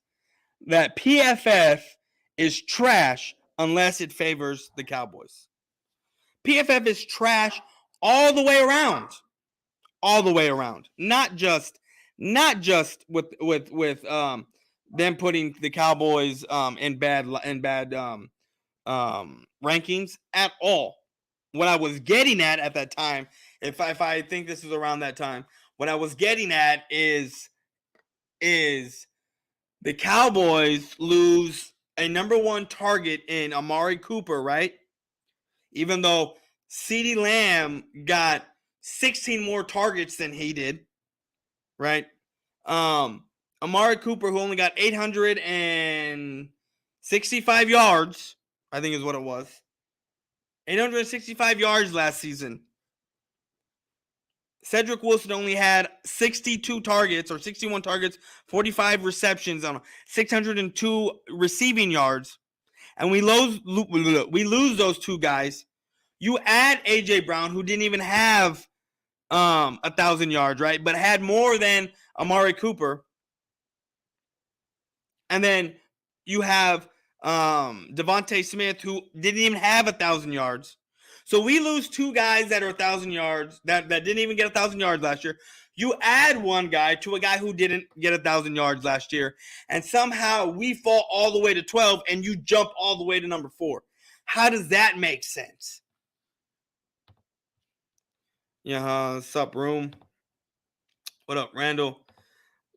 PFF is trash unless it favors the Cowboys. PFF is trash all the way around. All the way around. Not just with them putting the Cowboys in bad rankings at all. What I was getting at that time, if I think this is around that time, what I was getting at is the Cowboys lose a number one target in Amari Cooper, right? Even though CeeDee Lamb got 16 more targets than he did, right? Amari Cooper, who only got 865 yards, I think is what it was. 865 yards last season. Cedric Wilson only had 62 targets or 61 targets, 45 receptions on 602 receiving yards. And we lose those two guys. You add A.J. Brown, who didn't even have 1,000 yards, right? But had more than Amari Cooper. And then you have Devontae Smith, who didn't even have 1,000 yards. So we lose two guys that are 1,000 yards, that didn't even get 1,000 yards last year. You add one guy to a guy who didn't get 1,000 yards last year, and somehow we fall all the way to 12, and you jump all the way to number 4. How does that make sense? Yeah, what's up, room? What up, Randall?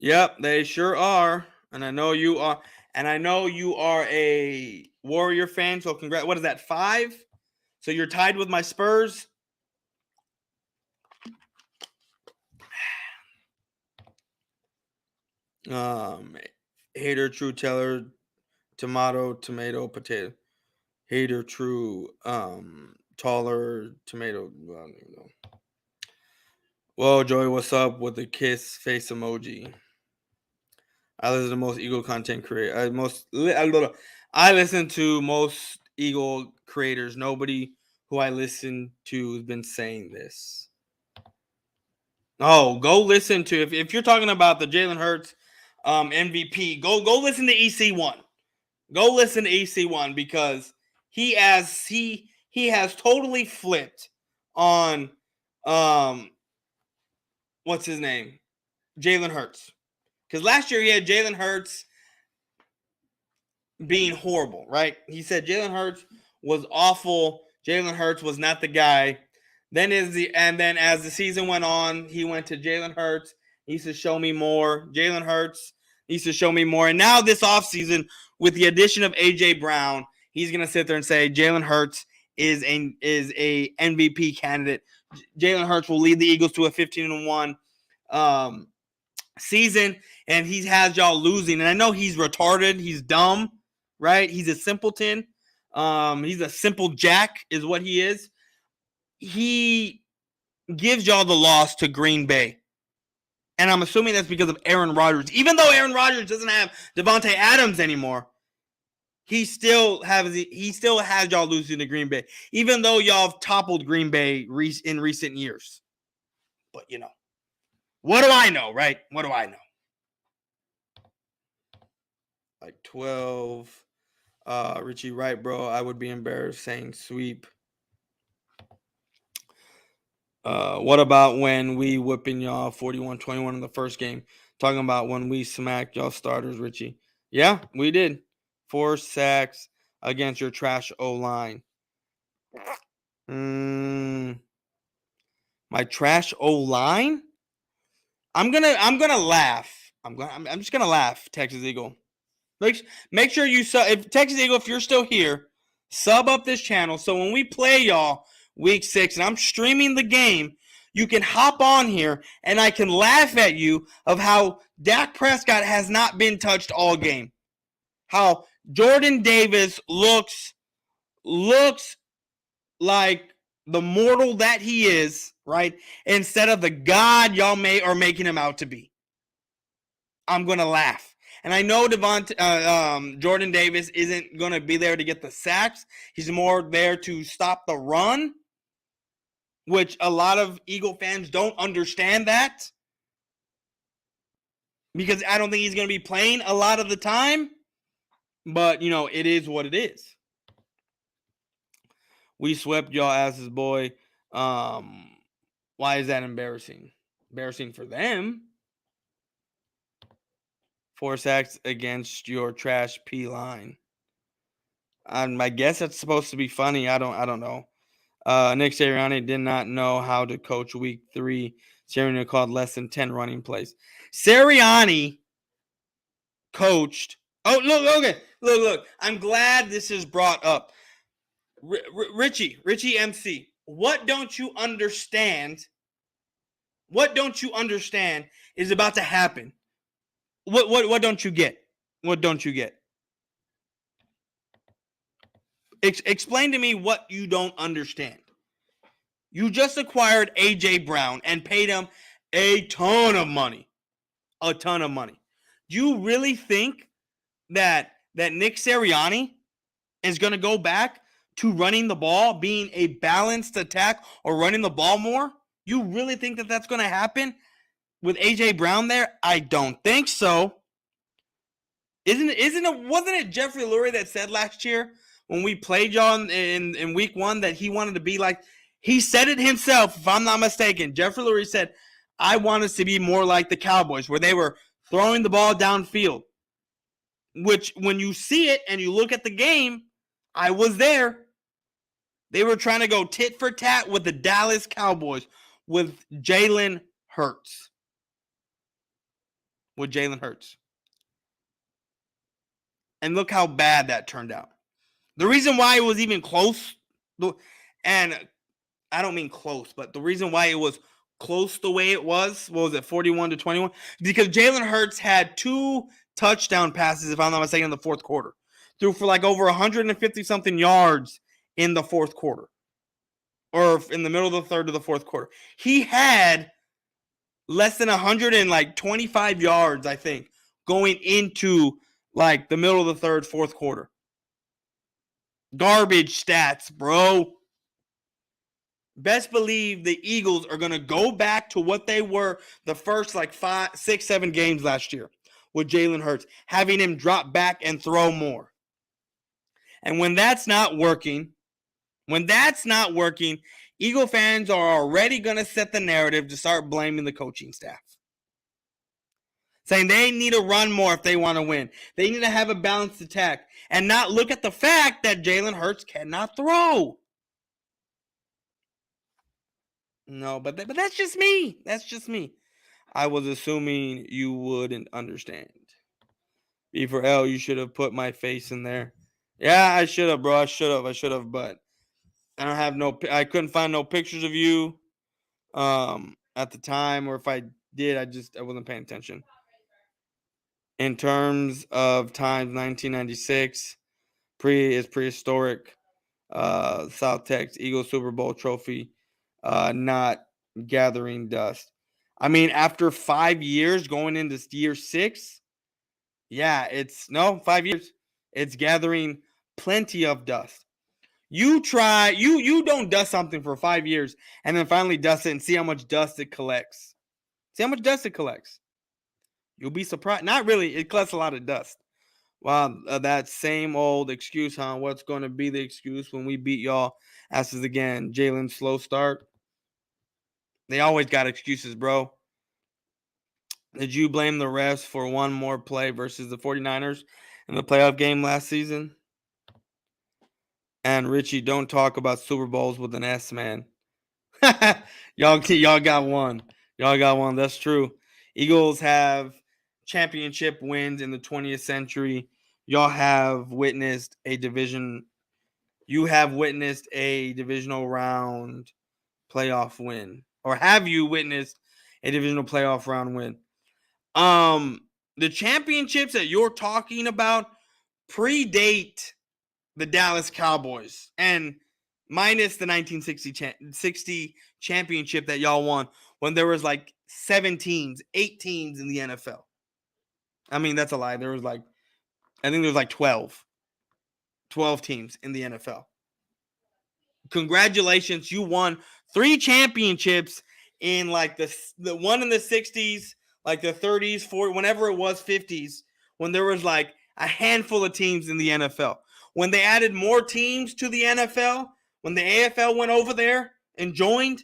Yep, they sure are. And I know you are. And I know you are a Warrior fan. So congrats. What is that, 5? So you're tied with my Spurs. Hater, true teller, tomato, potato. Hater, true, taller, tomato. I don't even know. Whoa, Joey, what's up with the kiss face emoji? I listen to most Eagle content creator. I listen to most Eagle creators. Nobody who I listen to has been saying this. Oh, go listen to if you're talking about the Jalen Hurts MVP. Go listen to EC1. Go listen to EC1 because he has totally flipped on what's his name? Jalen Hurts. Because last year he had Jalen Hurts being horrible, right? He said Jalen Hurts was awful. Jalen Hurts was not the guy Then as the season went on, he went to Jalen Hurts. He needs to show me more. Jalen Hurts needs to show me more. And now this offseason, with the addition of A.J. Brown, he's going to sit there and say Jalen Hurts is a MVP candidate. Jalen Hurts will lead the Eagles to a 15-1 season, and he has y'all losing. And I know he's retarded. He's dumb, right? He's a simpleton. He's a simple jack is what he is. He gives y'all the loss to Green Bay. And I'm assuming that's because of Aaron Rodgers. Even though Aaron Rodgers doesn't have Devontae Adams anymore, he still has y'all losing to Green Bay. Even though y'all have toppled Green Bay in recent years. But, what do I know, right? What do I know? Like 12. Richie Wright, bro. I would be embarrassed saying sweep. What about when we whipping y'all 41-21 in the first game? Talking about when we smacked y'all starters, Richie. Yeah, we did. 4 sacks against your trash O-line. My trash O-line? I'm gonna laugh. I'm just gonna laugh, Texas Eagle. Make sure you if Texas Eagle, if you're still here, sub up this channel so when we play y'all week 6 and I'm streaming the game, you can hop on here and I can laugh at you of how Dak Prescott has not been touched all game. How Jordan Davis looks like the mortal that he is, right? Instead of the God y'all are making him out to be. I'm going to laugh. And I know Jordan Davis isn't going to be there to get the sacks. He's more there to stop the run, which a lot of Eagle fans don't understand that. Because I don't think he's going to be playing a lot of the time. But, it is what it is. We swept y'all asses, boy. Why is that embarrassing? Embarrassing for them. 4 sacks against your trash P line. I guess that's supposed to be funny. I don't know. Nick Sirianni did not know how to coach week 3. Sirianni called less than 10 running plays. Sirianni coached. Oh, look, okay. Look. I'm glad this is brought up. Richie MC, what don't you understand? What don't you understand is about to happen? What don't you get? What don't you get? Explain to me what you don't understand. You just acquired A.J. Brown and paid him a ton of money. A ton of money. Do you really think that Nick Sirianni is going to go back to running the ball, being a balanced attack, or running the ball more? You really think that that's going to happen with A.J. Brown there? I don't think so. Wasn't it Jeffrey Lurie that said last year when we played y'all in week 1 that he wanted to be like, he said it himself, if I'm not mistaken. Jeffrey Lurie said, I want us to be more like the Cowboys, where they were throwing the ball downfield. Which, when you see it and you look at the game, I was there. They were trying to go tit for tat with the Dallas Cowboys with Jalen Hurts. And look how bad that turned out. The reason why it was even close, and I don't mean close, but the reason why it was close the way it was, what was it, 41-21? Because Jalen Hurts had 2 touchdown passes, if I'm not mistaken, in the fourth quarter. Threw for like over 150-something yards in the fourth quarter. Or in the middle of the third to the fourth quarter. He had less than 125 yards, I think, going into like the middle of the third, fourth quarter. Garbage stats, bro. Best believe the Eagles are going to go back to what they were the first 5, 6, 7 games last year with Jalen Hurts, having him drop back and throw more. And when that's not working, Eagle fans are already going to set the narrative to start blaming the coaching staff. Saying they need to run more if they want to win. They need to have a balanced attack and not look at the fact that Jalen Hurts cannot throw. No, but that's just me. That's just me. I was assuming you wouldn't understand. B for L, you should have put my face in there. Yeah, I should have, bro. I should have, but I don't have no. I couldn't find no pictures of you, at the time, or if I did, I wasn't paying attention. In terms of times, 1996, is prehistoric. South Texas Eagles Super Bowl trophy, not gathering dust. I mean, after 5 years, going into year 6, yeah, it's no 5 years. It's gathering plenty of dust. You try, you don't dust something for 5 years and then finally dust it and see how much dust it collects. See how much dust it collects. You'll be surprised. Not really. It collects a lot of dust. Wow, that same old excuse, huh? What's going to be the excuse when we beat y'all asses again? Jalen slow start. They always got excuses, bro. Did you blame the refs for one more play versus the 49ers in the playoff game last season? And Richie, don't talk about Super Bowls with an S, man. y'all got one. Y'all got one. That's true. Eagles have championship wins in the 20th century. Y'all have witnessed a division. You have witnessed a divisional round playoff win, or have you witnessed a divisional playoff round win? The championships that you're talking about predate the Dallas Cowboys, and minus the 1960 championship that y'all won when there was like 7 teams, 8 teams in the NFL. I mean, that's a lie. There was like, I think there was like 12 teams in the NFL. Congratulations, you won 3 championships in like the one in the 60s, like the 30s, 40s, whenever it was 50s, when there was like a handful of teams in the NFL. When they added more teams to the NFL, when the AFL went over there and joined,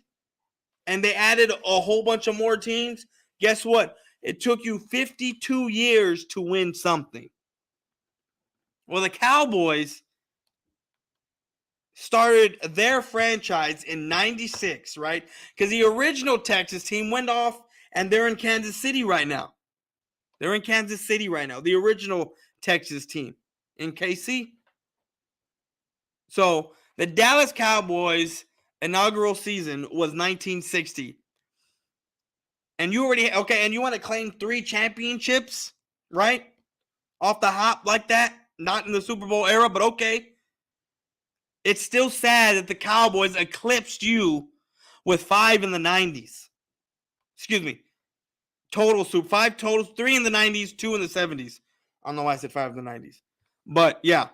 and they added a whole bunch of more teams, guess what? It took you 52 years to win something. Well, the Cowboys started their franchise in 96, right? Because the original Texas team went off and they're in Kansas City right now. They're in Kansas City right now. The original Texas team in KC. So the Dallas Cowboys inaugural season was 1960. And you already, okay, and you want to claim 3 championships, right? Off the hop like that? Not in the Super Bowl era, but okay. It's still sad that the Cowboys eclipsed you with 5 in the 90s. Excuse me. 5 totals, 3 in the 90s, 2 in the 70s. I don't know why I said 5 in the 90s. But yeah.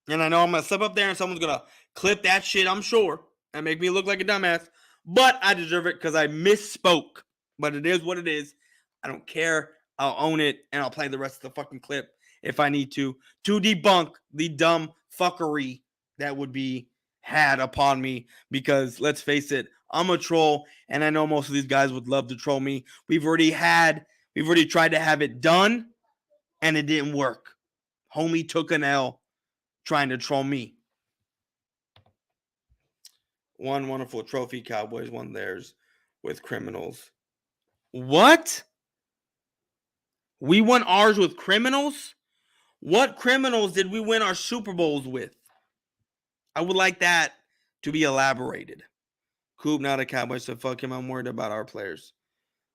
And I know I'm going to slip up there and someone's going to clip that shit, I'm sure, and make me look like a dumbass. But I deserve it because I misspoke. But it is what it is. I don't care. I'll own it, and I'll play the rest of the fucking clip if I need to debunk the dumb fuckery that would be had upon me. Because let's face it, I'm a troll, and I know most of these guys would love to troll me. We've already tried to have it done, and it didn't work. Homie took an L trying to troll me. One wonderful trophy, Cowboys won theirs with criminals. What? We won ours with criminals? What criminals did we win our Super Bowls with? I would like that to be elaborated. Coop, not a Cowboy, so fuck him. I'm worried about our players.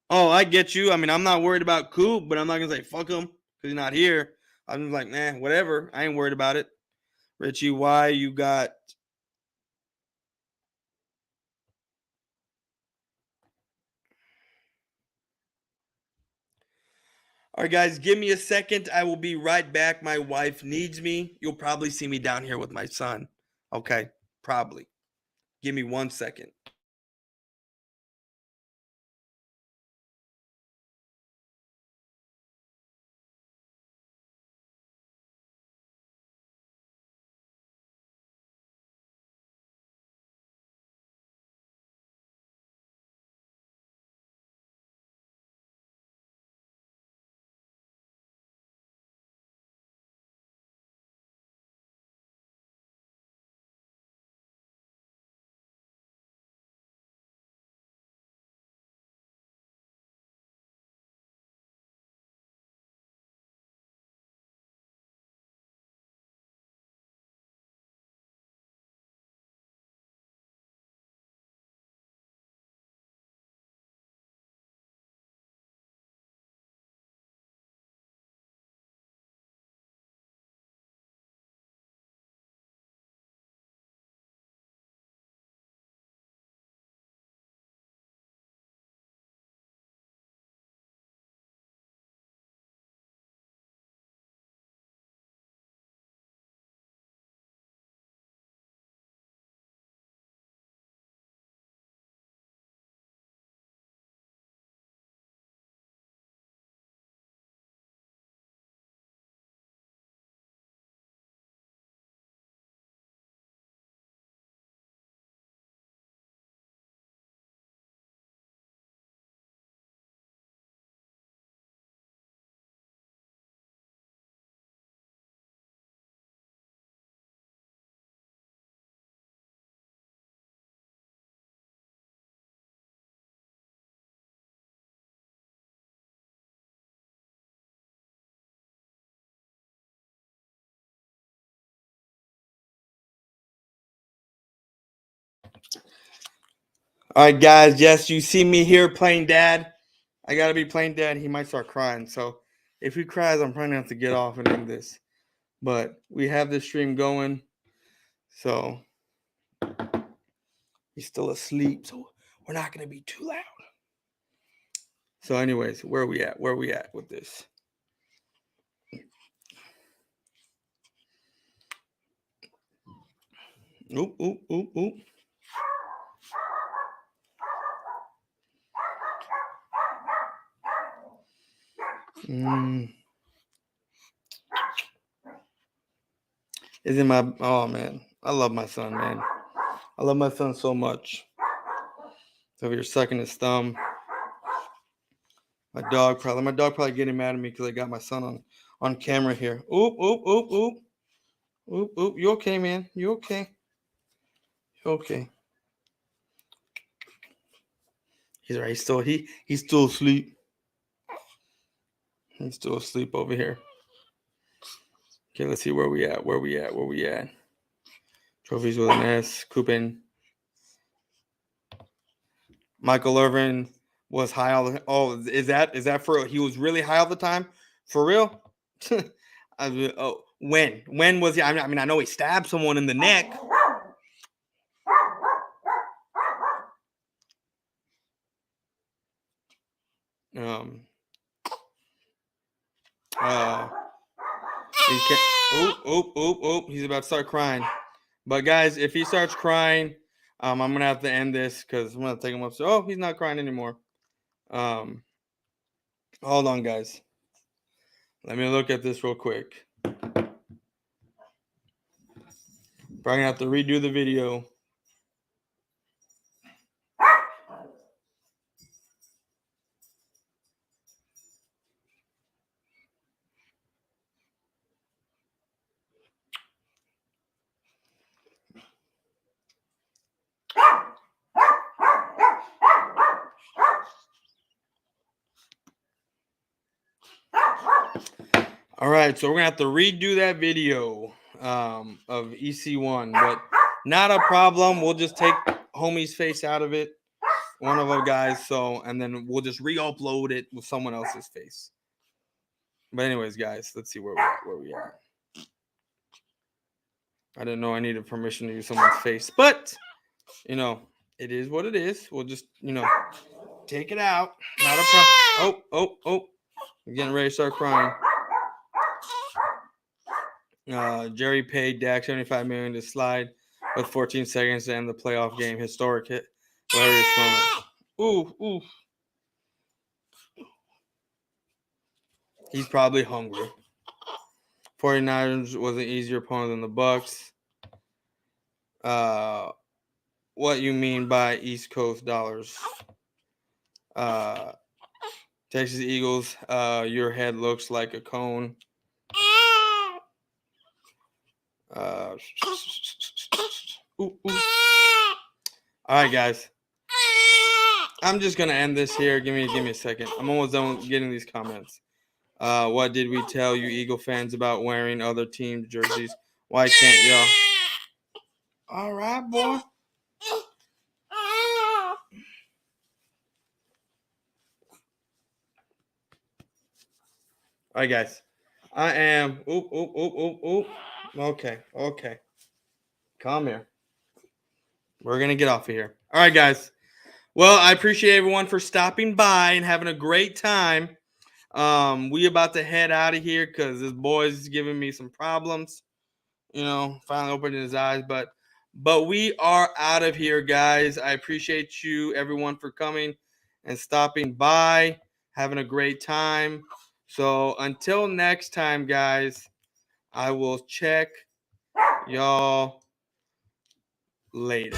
Oh, I get you. I mean, I'm not worried about Coop, but I'm not going to say fuck him because he's not here. I'm just like, nah, whatever. I ain't worried about it. Richie, why you got... All right, guys, give me a second. I will be right back. My wife needs me. You'll probably see me down here with my son. Okay, probably. Give me 1 second. All right, guys. Yes, you see me here playing dad. I gotta be playing dad. He might start crying. So if he cries, I'm probably gonna have to get off and end this. But we have this stream going. So he's still asleep. So we're not gonna be too loud. So, anyways, where are we at? Where are we at with this? Oop, oop, oop, oop. Isn't my oh man, I love my son, man. I love my son so much. So if you're sucking his thumb, my dog probably getting mad at me because I got my son on camera here. Oop, oop, oop, oop, oop, oop. You okay, man? You okay? You okay? He's right. He's still asleep. He's still asleep over here. Okay, let's see where we at. Where we at? Trophies with an S. Coupon. Michael Irvin was high all the. Oh, is that for? He was really high all the time. For real? When was he? I mean, I know he stabbed someone in the neck. Oop. He's about to start crying. But guys, if he starts crying, I'm gonna have to end this because I'm gonna take him upstairs. Oh, he's not crying anymore. Hold on, guys. Let me look at this real quick. Probably gonna have to redo the video. All right, so we're gonna have to redo that video of EC1, but not a problem. We'll just take homie's face out of it, one of our guys. So, and then we'll just re-upload it with someone else's face. But anyways, guys, let's see where we at. I didn't know I needed permission to use someone's face, but it is what it is. We'll just take it out. Not a problem. Oh! I'm getting ready to start crying. Jerry paid Dak $75 million to slide with 14 seconds to end the playoff game. Historic hit. Hilarious moment. Ooh. He's probably hungry. 49ers was an easier opponent than the Bucks. What you mean by East Coast dollars? Texas Eagles, your head looks like a cone. All right, guys. I'm just gonna end this here. Give me a second. I'm almost done getting these comments. What did we tell you, Eagle fans, about wearing other teams' jerseys? Why can't y'all? All right, boy. All right, guys. I am. Oop. Okay. Come here. We're gonna get off of here. All right, guys. Well, I appreciate everyone for stopping by and having a great time. We about to head out of here because this boy's giving me some problems. Finally opening his eyes, but we are out of here, guys. I appreciate you, everyone, for coming and stopping by, having a great time. So until next time, guys, I will check y'all later.